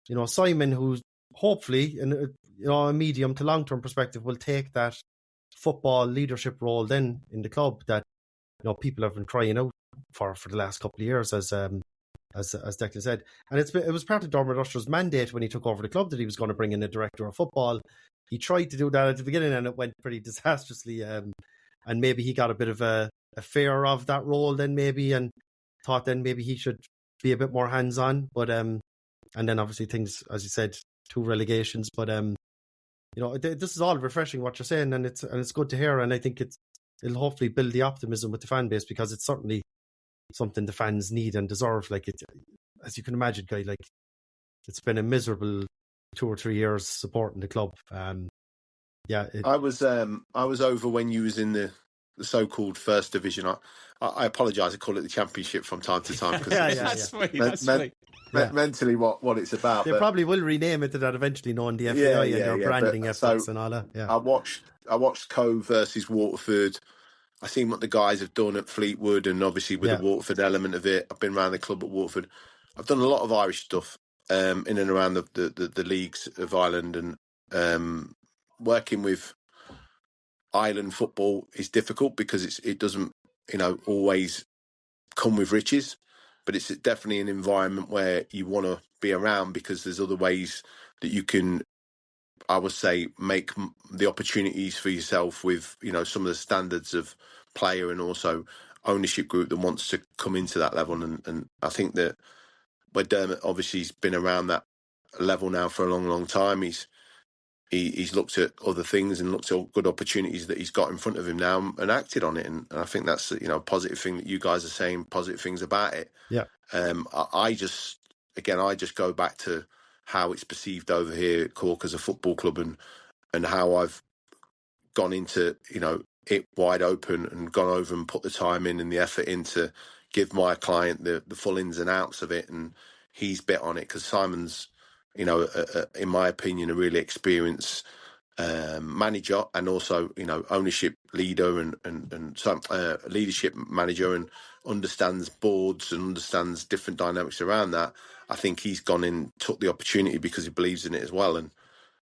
you know, Simon, who's hopefully, in a medium to long term perspective, will take that football leadership role then in the club that, you know, people have been crying out for the last couple of years, as Declan said. And it was part of Dermot Usher's mandate when he took over the club that he was going to bring in a director of football. He tried to do that at the beginning and it went pretty disastrously. And maybe he got a bit of a fear of that role then, maybe, and thought then maybe he should be a bit more hands on. But and then obviously things, as you said, 2 relegations. But you know, this is all refreshing what you're saying, and it's good to hear. And I think it'll hopefully build the optimism with the fan base, because it's certainly something the fans need and deserve. Like, it, as you can imagine, Guy, like, it's been a miserable 2 or 3 years supporting the club. I was over when you was in the so-called first division. I apologise, I call it the championship from time to time, because that's funny. Mentally what it's about. They probably will rename it to that eventually, knowing the FAI and their branding efforts and all that. Yeah. I watched Cove versus Waterford. I seen what the guys have done at Fleetwood, and obviously with the Waterford element of it. I've been around the club at Waterford. I've done a lot of Irish stuff in and around the leagues of Ireland, and working with Ireland football is difficult because it doesn't, you know, always come with riches, but it's definitely an environment where you want to be around, because there's other ways that you can, I would say, make the opportunities for yourself with, you know, some of the standards of player and also ownership group that wants to come into that level. And I think that where Dermot obviously has been around that level now for a long, long time, he's looked at other things and looked at good opportunities that he's got in front of him now and acted on it. And I think that's, you know, a positive thing that you guys are saying, positive things about it. Yeah. I just go back to how it's perceived over here at Cork as a football club, and how I've gone into, you know, it wide open and gone over and put the time in and the effort in to give my client the full ins and outs of it. And he's bet on it because Simon's, you know, in my opinion, a really experienced manager, and also, you know, ownership leader and some leadership manager, and understands boards and understands different dynamics around that. I think he's gone in, took the opportunity because he believes in it as well. And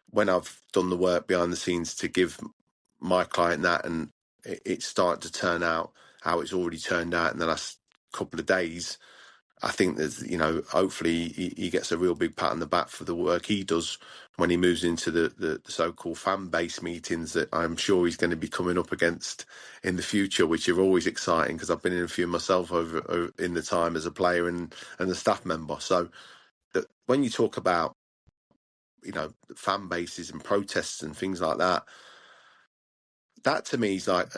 when I've done the work behind the scenes to give my client that, and it's starting to turn out how it's already turned out in the last couple of days. I think there's, hopefully he gets a real big pat on the back for the work he does when he moves into the so-called fan-based meetings that I'm sure he's going to be coming up against in the future, which are always exciting because I've been in a few myself over in the time as a player and a staff member. So when you talk about, fan bases and protests and things like that, that to me is like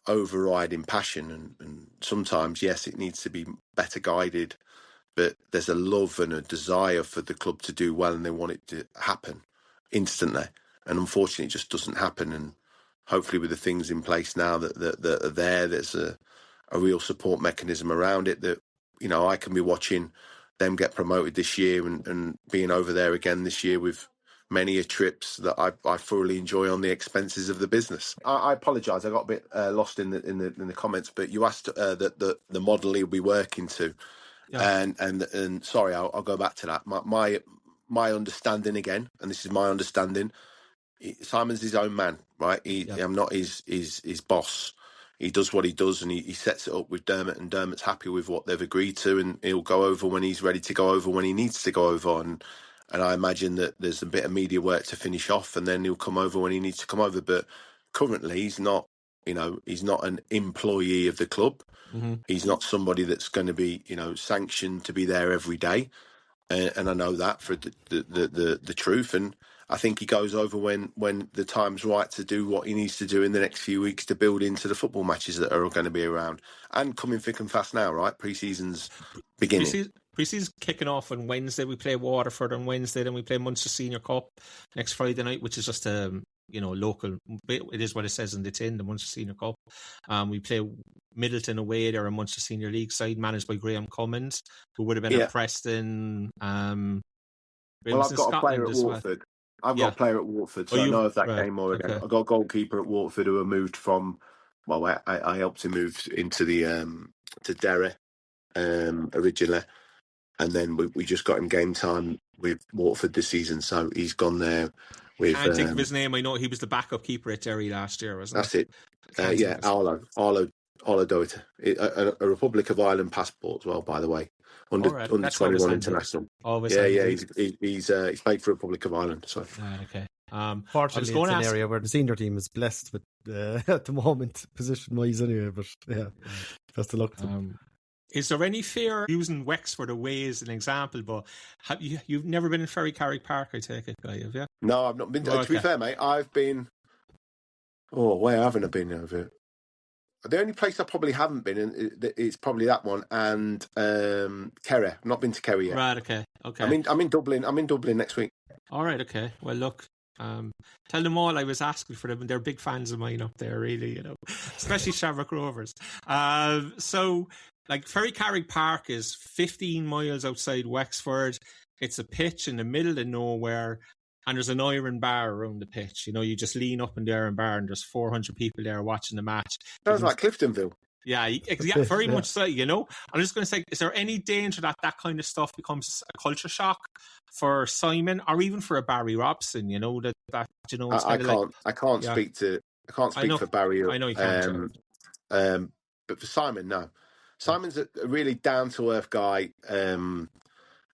overriding passion. And sometimes, yes, it needs to be better guided. But there's a love and a desire for the club to do well, and they want it to happen instantly. And unfortunately, it just doesn't happen. And hopefully, with the things in place now that are there, there's a real support mechanism around it that, I can be watching them get promoted this year and being over there again this year with many trips that I thoroughly enjoy on the expenses of the business. I apologise, I got a bit lost in the comments, but you asked the model he'll be working to. Yeah. And sorry, I'll go back to that. My understanding again, and this is my understanding. Simon's his own man, right? I'm not his boss. He does what he does, and he sets it up with Dermot, and Dermot's happy with what they've agreed to, and he'll go over when he's ready to go over when he needs to go over. And I imagine that there's a bit of media work to finish off, and then he'll come over when he needs to come over. But currently, he's not. He's not an employee of the club. Mm-hmm. He's not somebody that's going to be, sanctioned to be there every day. And I know that for the truth. And I think he goes over when the time's right to do what he needs to do in the next few weeks to build into the football matches that are going to be around and coming thick and fast now, right? Pre-season's beginning. Pre-season's kicking off on Wednesday. We play Waterford on Wednesday, then we play Munster Senior Cup next Friday night, which is just local. It is what it says in the tin, the Munster Senior Cup. We play Middleton away. They're a Munster Senior League side managed by Graham Cummins, who would have been at Preston. Well, I've got a player at Watford. I've got a player at Watford, so I know of that game already. Okay. I've got a goalkeeper at Watford who moved from. Well, I helped him move into the to Derry originally, and then we just got him game time with Watford this season. So he's gone there. I can't think of his name. I know he was the backup keeper at Derry last year, wasn't he? That's it. Arlo Doherty. A Republic of Ireland passport as well, by the way. Under 21 international. He's played for Republic of Ireland. So okay. Fortunately, it's an area where the senior team is blessed with at the moment, position-wise anyway. But best of luck to them. Is there any fear using Wexford away as an example? But you've never been in Ferrycarrig Park, I take it, Guy, have you? No, I've not been. To be fair, mate, I've been. Oh, where haven't I been over? The only place I probably haven't been in it's probably that one and Kerry. I've not been to Kerry yet. Right. Okay. I'm in Dublin. I'm in Dublin next week. All right. Okay. Well, look. Tell them all I was asking for them, and they're big fans of mine up there, really. Especially Shamrock Rovers. So. Like Ferrycarrig Park is 15 miles outside Wexford. It's a pitch in the middle of nowhere, and there's an iron bar around the pitch. You just lean up in the iron bar, and there's 400 people there watching the match. Sounds like Cliftonville. Yeah, very much so. I'm just going to say, is there any danger that kind of stuff becomes a culture shock for Simon or even for a Barry Robson? I can't speak for Barry. I know you can't. But for Simon, no. Simon's a really down-to-earth guy.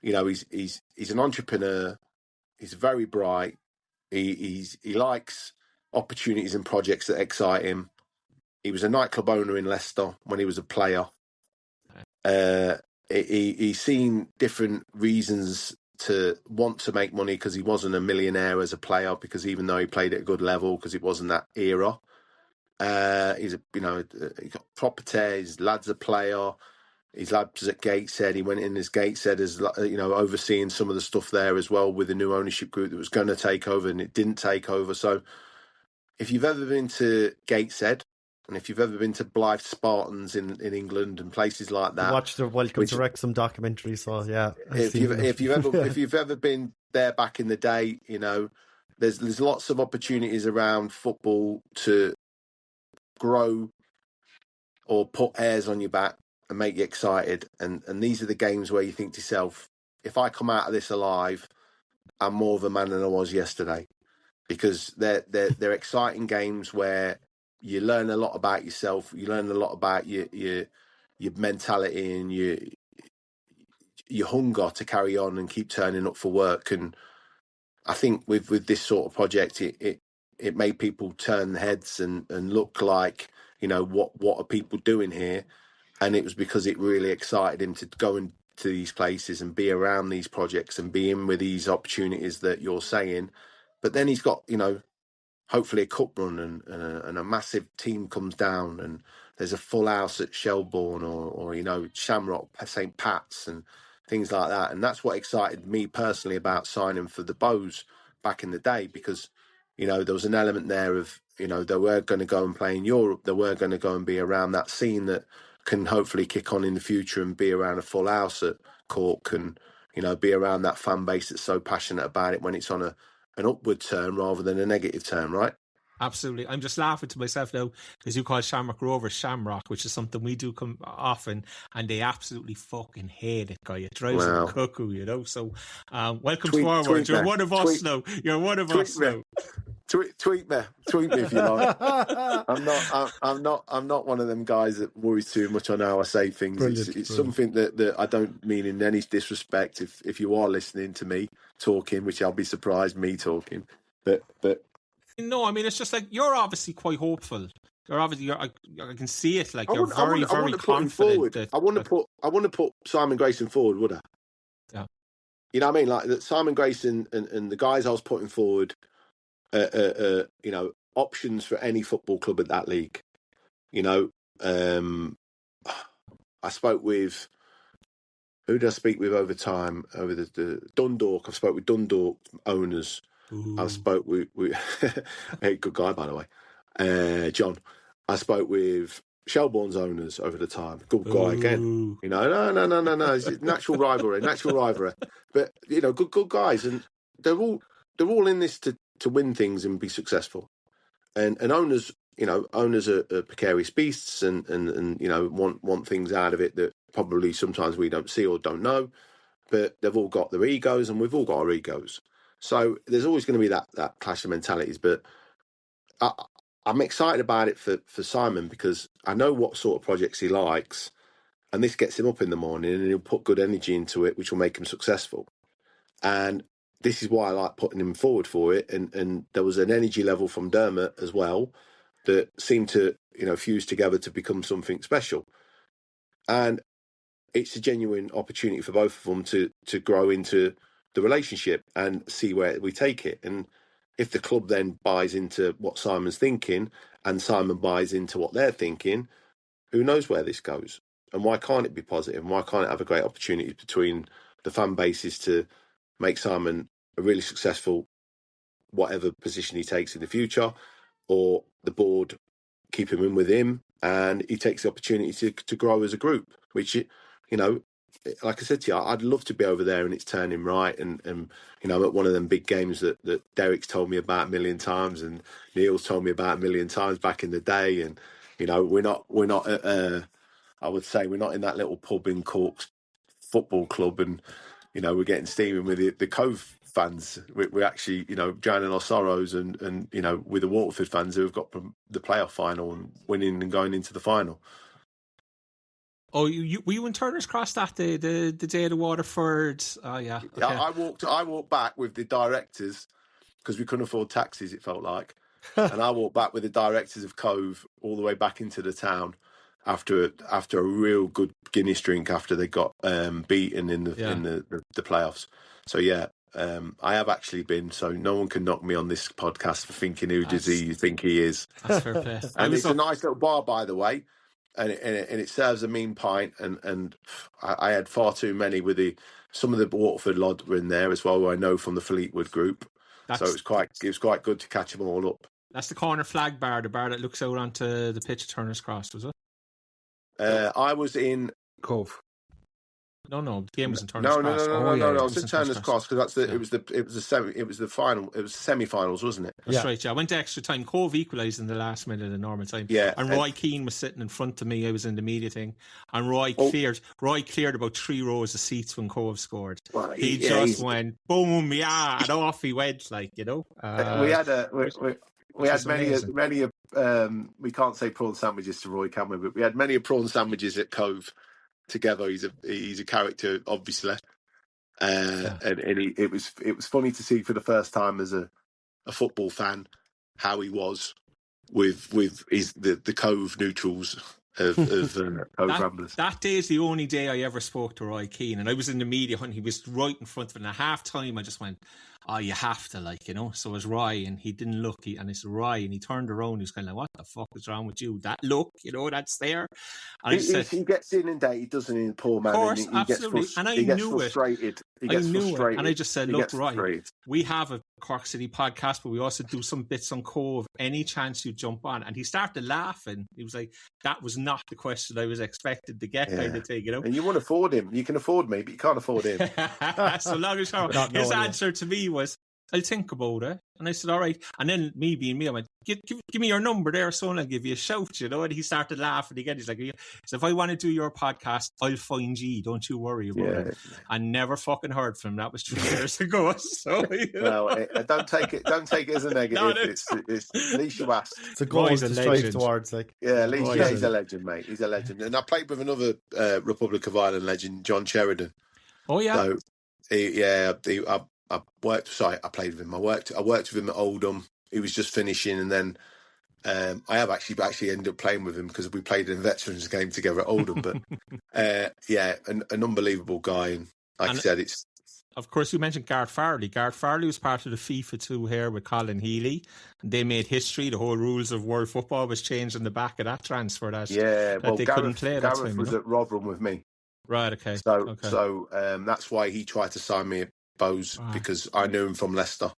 He's an entrepreneur. He's very bright. He likes opportunities and projects that excite him. He was a nightclub owner in Leicester when he was a player. He's seen different reasons to want to make money because he wasn't a millionaire as a player, because even though he played at a good level, because it wasn't that era. He got property. His lad's a player. His lad's at Gateshead. He went in as Gateshead as overseeing some of the stuff there as well with the new ownership group that was going to take over, and it didn't take over. So, if you've ever been to Gateshead, and if you've ever been to Blythe Spartans in England and places like that, watch the Welcome to Wrexham documentary. So yeah, if you've ever been there back in the day, there's lots of opportunities around football to grow or put airs on your back and make you excited, and these are the games where you think to yourself, if I come out of this alive, I'm more of a man than I was yesterday. because they're exciting games where you learn a lot about yourself, you learn a lot about your mentality and your hunger to carry on and keep turning up for work. And I think with this sort of project, it made people turn heads and look like, what are people doing here? And it was because it really excited him to go into these places and be around these projects and be in with these opportunities that you're saying. But then he's got, hopefully a cup run and a massive team comes down and there's a full house at Shelbourne or Shamrock, St. Pat's and things like that. And that's what excited me personally about signing for the Bows back in the day, because, there was an element there of, they were going to go and play in Europe. They were going to go and be around that scene that can hopefully kick on in the future and be around a full house at Cork and, be around that fan base that's so passionate about it when it's on an upward turn rather than a negative turn, right? Absolutely. I'm just laughing to myself now because you call Shamrock Rovers Shamrock, which is something we do come often, and they absolutely fucking hate it, Guy. It drives them cuckoo, So, welcome forward. You're one of us now. You're one of us now. Tweet me if you like. I'm not one of them guys that worries too much on how I say things. It's something that I don't mean in any disrespect. If you are listening to me talking, which I'll be surprised me talking, but. No, I mean, it's just like you're obviously quite hopeful. I can see it. Like you're very confident. I want to put Simon Grayson forward, would I? Yeah. You know what I mean? Like that Simon Grayson and the guys I was putting forward, options for any football club at that league. I spoke with. Who did I speak with over time? Over the Dundalk. I spoke with Dundalk owners. Ooh. I spoke with hey, good guy, by the way, John. I spoke with Shelbourne's owners over the time. Good guy again. No. It's natural rivalry. But good guys, and they're all in this to win things and be successful. And owners, owners are precarious beasts, and want things out of it that probably sometimes we don't see or don't know. But they've all got their egos, and we've all got our egos. So there's always going to be that clash of mentalities, but I'm excited about it for Simon because I know what sort of projects he likes, and this gets him up in the morning and he'll put good energy into it, which will make him successful. And this is why I like putting him forward for it. And there was an energy level from Dermot as well that seemed to fuse together to become something special. And it's a genuine opportunity for both of them to grow into the relationship and see where we take it. And if the club then buys into what Simon's thinking and Simon buys into what they're thinking, who knows where this goes? And why can't it be positive? And why can't it have a great opportunity between the fan bases to make Simon a really successful whatever position he takes in the future, or the board keep him in with him and he takes the opportunity to grow as a group, which, like I said to you, I'd love to be over there and it's turning right. And at one of them big games that Derek's told me about a million times and Neil's told me about a million times back in the day. And, we're not I would say we're not in that little pub in Cork's football club and, we're getting steaming with the Cove fans. We're actually, drowning our sorrows and with the Waterford fans who have got the playoff final and winning and going into the final. Oh, were you in Turner's Cross that day, the day of the Waterford? Oh, yeah. Okay. I walked back with the directors because we couldn't afford taxis, it felt like. And I walked back with the directors of Cove all the way back into the town after a real good Guinness drink after they got beaten in the playoffs. So, yeah. I have actually been, so no one can knock me on this podcast for thinking who does he think he is. That's fair play. And it's a nice little bar, by the way. And it serves a mean pint, and I had far too many with some of the Waterford lot were in there as well, who I know from the Fleetwood group. So it was quite good to catch them all up. That's the corner flag bar, the bar that looks out onto the pitch at Turner's Cross, was it? I was in Cove. No, the game was in Turner's No, Cross. no. Yeah. It was in Turner's Cross because Yeah. it was the final. It was semi-finals, wasn't it? That's right. Yeah, I went to extra time. Cove equalised in the last minute of normal time. Yeah, and Roy Keane was sitting in front of me. I was in the media thing, and Roy cleared about 3 rows of seats when Cove scored. Well, he just went boom, yeah, and off he went. Like, you know, we had many. We can't say prawn sandwiches to Roy, can we? But we had many prawn sandwiches at Cove together. He's a character, obviously, and it was funny to see for the first time as a football fan how he was with the Cove neutrals of Cove Ramblers. That day is the only day I ever spoke to Roy Keane, and I was in the media hunt. He was right in front of it, and at half time I just went, "Oh, you have to, like, you know." So it was Roy, and he didn't look, and it's Roy, and he turned around. He was kind of like, "What the fuck is wrong with you? That look, you know, that's there." And he gets inundated, doesn't he, poor man? Of course, and he absolutely. And I knew frustrated. it. I knew it, and I just said, "Look, Roy, we have a Cork City podcast, but we also do some bits on Cove. Any chance you jump on?" And he started laughing. He was like, "That was not the question I was expected to get," kind of thing, you know. And you won't afford him. You can afford me, but you can't afford him. So long as his answer to me was, "I'll think about it." And I said, "All right." And then me being me, I went, give me your number there, son. I'll give you a shout, you know. And he started laughing again. He's like, "So if I want to do your podcast, I'll find you. Don't you worry about it." I never fucking heard from him. That was 3 years ago. So, well, don't take it as a negative. It's at least you asked. It's a goal to strive towards. Like, at least he's a legend, mate. He's a legend. And I played with another Republic of Ireland legend, John Sheridan. Oh yeah. So I played with him. I worked with him at Oldham. He was just finishing, and then I have actually ended up playing with him because we played in a veterans game together at Oldham. But an unbelievable guy, and I said, it's. Of course, you mentioned Gareth Farley. Gareth Farley was part of the FIFA 2 here with Colin Healy. They made history. The whole rules of world football was changed in the back of that transfer. They couldn't play. Gareth was at Rotherham with me. Right. Okay. So that's why he tried to sign me at Bowes, because I knew him from Leicester.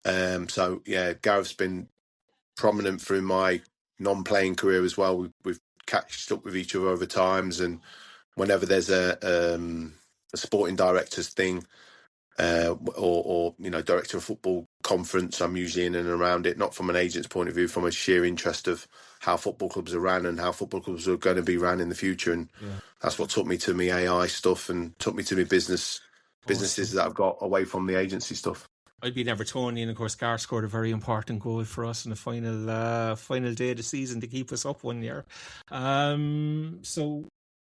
So yeah, Gareth's been prominent through my non-playing career as well. We've catched up with each other over times, and whenever there's a sporting directors thing, or director of football conference, I'm usually in and around it, not from an agent's point of view, from a sheer interest of how football clubs are ran and how football clubs are going to be ran in the future. And that's what took me to me AI stuff and took me to my businesses that I've got away from the agency stuff. I'd been Evertonian, and of course Gar scored a very important goal for us in the final day of the season to keep us up 1 year. So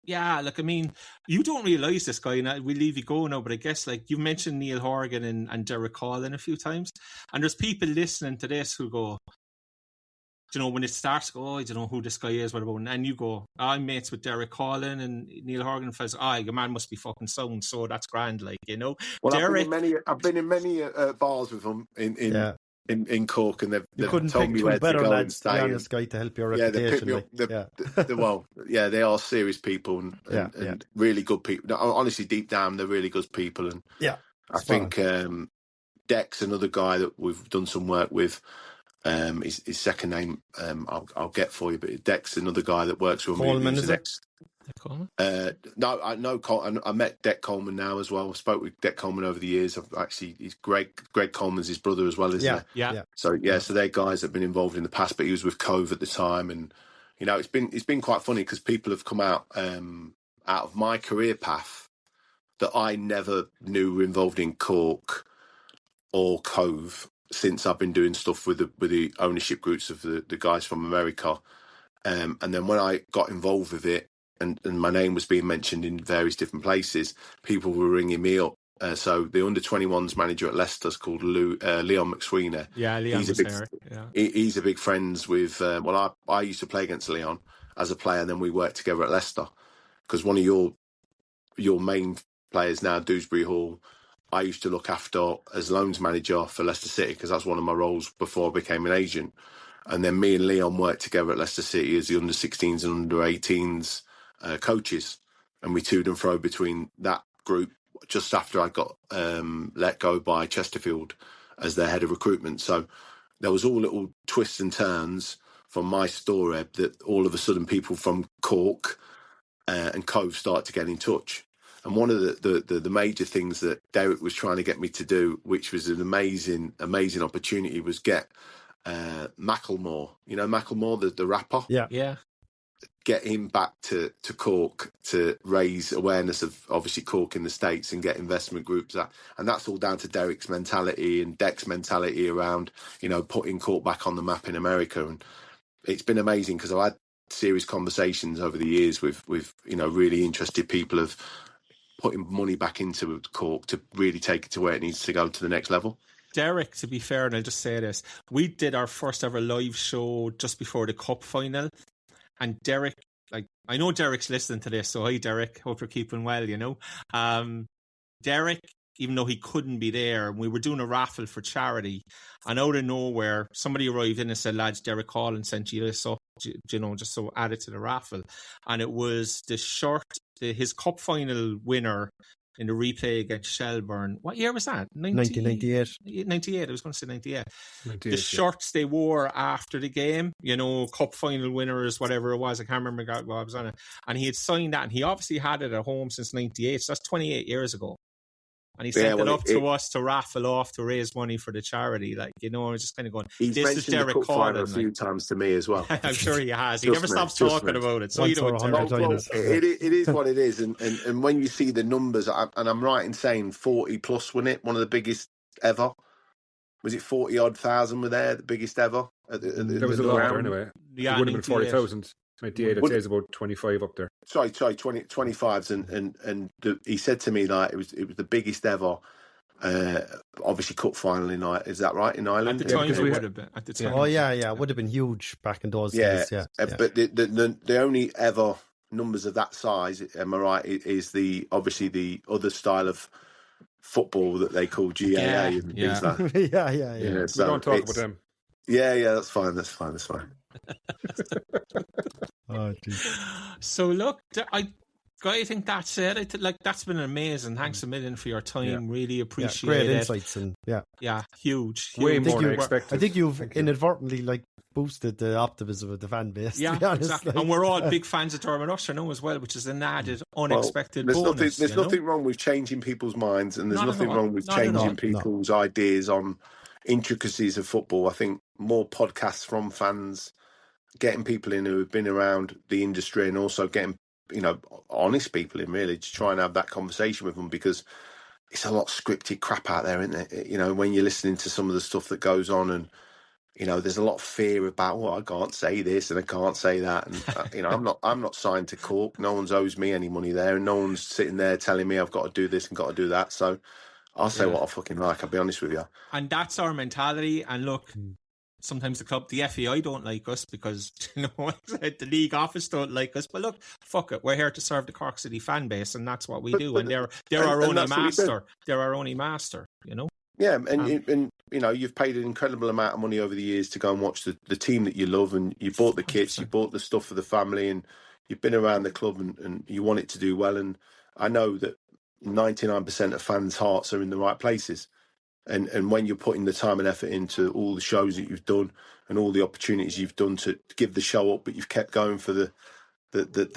yeah, like, I mean, you don't realise this guy, and we'll leave you go now, but I guess, like, you mentioned Neil Horgan and Derek Collin a few times, and there's people listening to this who go, you know, when it starts, go, I don't know who this guy is, what about, and you go, I'm mates with Derek Collin and Neil Horgan, and says, your man must be fucking sound, so that's grand, like, you know. Well, Derek, I've been in many bars with them in Cork, and they've couldn't told pick me two where better to go lads, and stay. to be honest, Guy, to help your reputation. They are serious people and really good people. No, honestly, deep down, they're really good people. And I think Deck's another guy that we've done some work with. His second name I'll get for you, but Deck's another guy that works with Coleman, me. is it? Coleman? No, I know. I met Deck Coleman now as well. I spoke with Deck Coleman over the years. He's Greg Coleman's his brother as well, isn't he? Yeah. So they're guys that have been involved in the past. But he was with Cove at the time, and you know, it's been quite funny because people have come out of my career path that I never knew were involved in Cork or Cove since I've been doing stuff with the ownership groups of the guys from America, and then when I got involved with it. And my name was being mentioned in various different places, people were ringing me up. So the under-21s manager at Leicester is called Leon McSweeney. Yeah, Leon was there. He's a big friends with... I used to play against Leon as a player, and then we worked together at Leicester. Because one of your main players now, Dewsbury Hall, I used to look after as loans manager for Leicester City, because that's one of my roles before I became an agent. And then me and Leon worked together at Leicester City as the under-16s and under-18s coaches, and we toed and fro between that group just after I got let go by Chesterfield as their head of recruitment. So there was all little twists and turns from my story that all of a sudden people from Cork and Cove started to get in touch. And one of the major things that Derek was trying to get me to do, which was an amazing opportunity, was get Macklemore. You know Macklemore, the rapper? Yeah. Get him back to Cork to raise awareness of obviously Cork in the States and get investment groups. And that's all down to Derek's mentality and Deck's mentality around, putting Cork back on the map in America. And it's been amazing because I've had serious conversations over the years with really interested people of putting money back into Cork to really take it to where it needs to go to the next level. Derek, to be fair, and I'll just say this, we did our first ever live show just before the cup final, and Derek, I know Derek's listening to this, so hi Derek, hope you're keeping well, Derek, even though he couldn't be there, we were doing a raffle for charity, and out of nowhere, somebody arrived in and said, lads, Derek Collins sent you this up, just so add it to the raffle. And it was the shirt, his cup final winner in the replay against Shelbourne. What year was that? 1998. 98, I was going to say 98. 98, the shirts they wore after the game, cup final winners, whatever it was, I can't remember what I was on it. And he had signed that, and he obviously had it at home since 98, so that's 28 years ago. And he sent it up to us to raffle off to raise money for the charity. Just kind of going, he's this is Derek Collins. A few times to me as well. I'm sure he has. He never stops talking about it. So it is what it is. And when you see the numbers, and I'm right in saying 40 plus, wasn't it? One of the biggest ever. Was it 40 odd thousand were there, the biggest ever? There was a lot there anyway. Yeah, it would have been 40,000. 98, I'd say it's about 25 up there. Sorry, 25s, and he said to me it was the biggest ever. Obviously, cup final in Ireland. Is that right in Ireland? At the time, it would have been. At the time, oh yeah, it would have been huge back in those days. Yeah, but the only ever numbers of that size, am I right? Is the other style of football that they call GAA and things like that. Yeah. So we don't talk about them. Yeah, that's fine. Oh, geez. So look, I think that's it. That's been amazing. Thanks a million for your time. Really appreciate it. Great insights and huge. Way more than expected. I think you've inadvertently boosted the optimism of the fan base. Yeah, to be honest. exactly. And we're all big fans of Dermot Usher now as well, which is an added unexpected bonus. There's nothing wrong with changing people's minds, and there's nothing wrong with changing people's ideas on intricacies of football. I think more podcasts from fans, getting people in who have been around the industry, and also getting honest people in, really, to try and have that conversation with them, because it's a lot of scripted crap out there, isn't it? When you're listening to some of the stuff that goes on, and there's a lot of fear about, I can't say this and I can't say that, and I'm not signed to Cork. No one's owes me any money there, and no one's sitting there telling me I've got to do this and got to do that. So I'll say what I fucking like. I'll be honest with you. And that's our mentality. And look, sometimes the FAI don't like us because, the league office don't like us. But look, fuck it. We're here to serve the Cork City fan base, and that's what we do. And they're our only master. They're our only master, Yeah, and you've paid an incredible amount of money over the years to go and watch the team that you love, and you bought the kits, you bought the stuff for the family, and you've been around the club, and you want it to do well. And I know that 99% of fans' hearts are in the right places. And when you're putting the time and effort into all the shows that you've done and all the opportunities you've done to give the show up, but you've kept going for the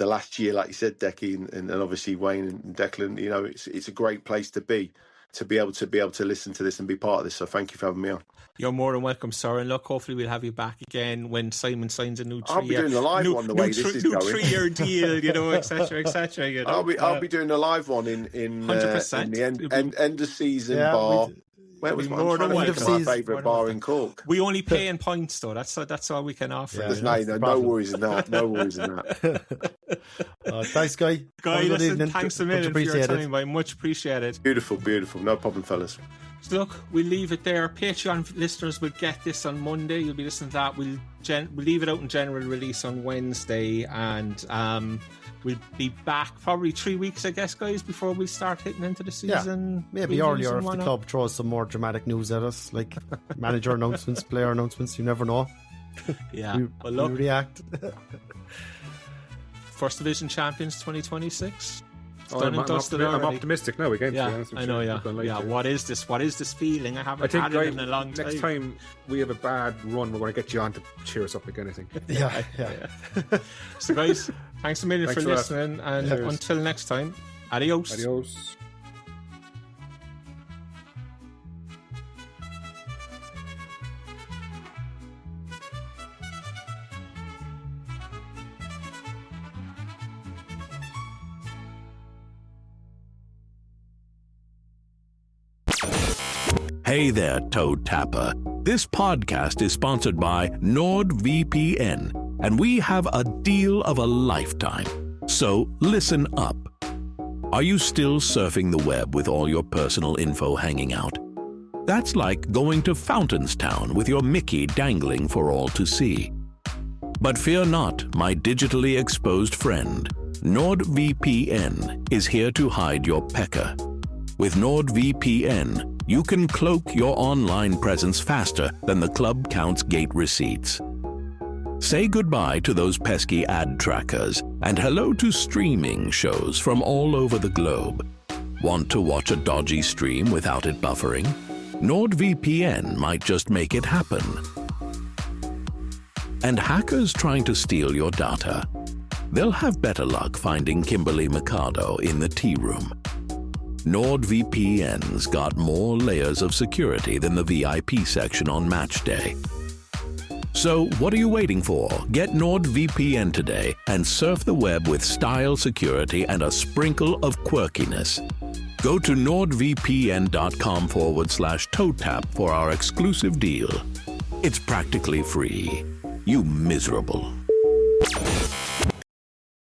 last year, like you said, Decky, and obviously Wayne and Declan, it's a great place to be able to listen to this and be part of this. So thank you for having me on. You're more than welcome, sir. And look, hopefully we'll have you back again when Simon signs a new 3-year. I'll be doing the live one the way this is going. 3-year deal, etc., etc. I'll be doing a live one in 100%. In the end of season bar. Where was my favourite bar in Cork? We only pay in points, though. That's all we can offer. Yeah, no worries in that. No worries in that. Thanks, Guy. Listen, thanks a million for your time. I much appreciate it. Beautiful. No problem, fellas. So look, we'll leave it there. Patreon listeners will get this on Monday. You'll be listening to that. We'll leave it out in general release on Wednesday, and we'll be back probably 3 weeks, I guess, guys, before we start hitting into the season. Yeah, maybe earlier if the club throws some more dramatic news at us, like manager announcements, player announcements. You never know. Yeah, we react. First Division champions 2026. I'm optimistic now again. Yeah, I know. Yeah. What is this? What is this feeling? I haven't had it in a long time. Next time we have a bad run, we're going to get you on to cheer us up again, I think. Yeah. So, guys, thanks a million for listening, and until next time, Adios. Adios. Hey there, Toe Tapper. This podcast is sponsored by NordVPN, and we have a deal of a lifetime. So listen up. Are you still surfing the web with all your personal info hanging out? That's like going to Fountainstown with your Mickey dangling for all to see. But fear not, my digitally exposed friend. NordVPN is here to hide your pecker. With NordVPN, you can cloak your online presence faster than the club counts gate receipts. Say goodbye to those pesky ad trackers and hello to streaming shows from all over the globe. Want to watch a dodgy stream without it buffering? NordVPN might just make it happen. And hackers trying to steal your data? They'll have better luck finding Kimberly Mikado in the tea room. NordVPN's got more layers of security than the VIP section on match day. So what are you waiting for? Get NordVPN today and surf the web with style, security, and a sprinkle of quirkiness. Go to nordvpn.com/TOTAP for our exclusive deal. It's practically free. You miserable.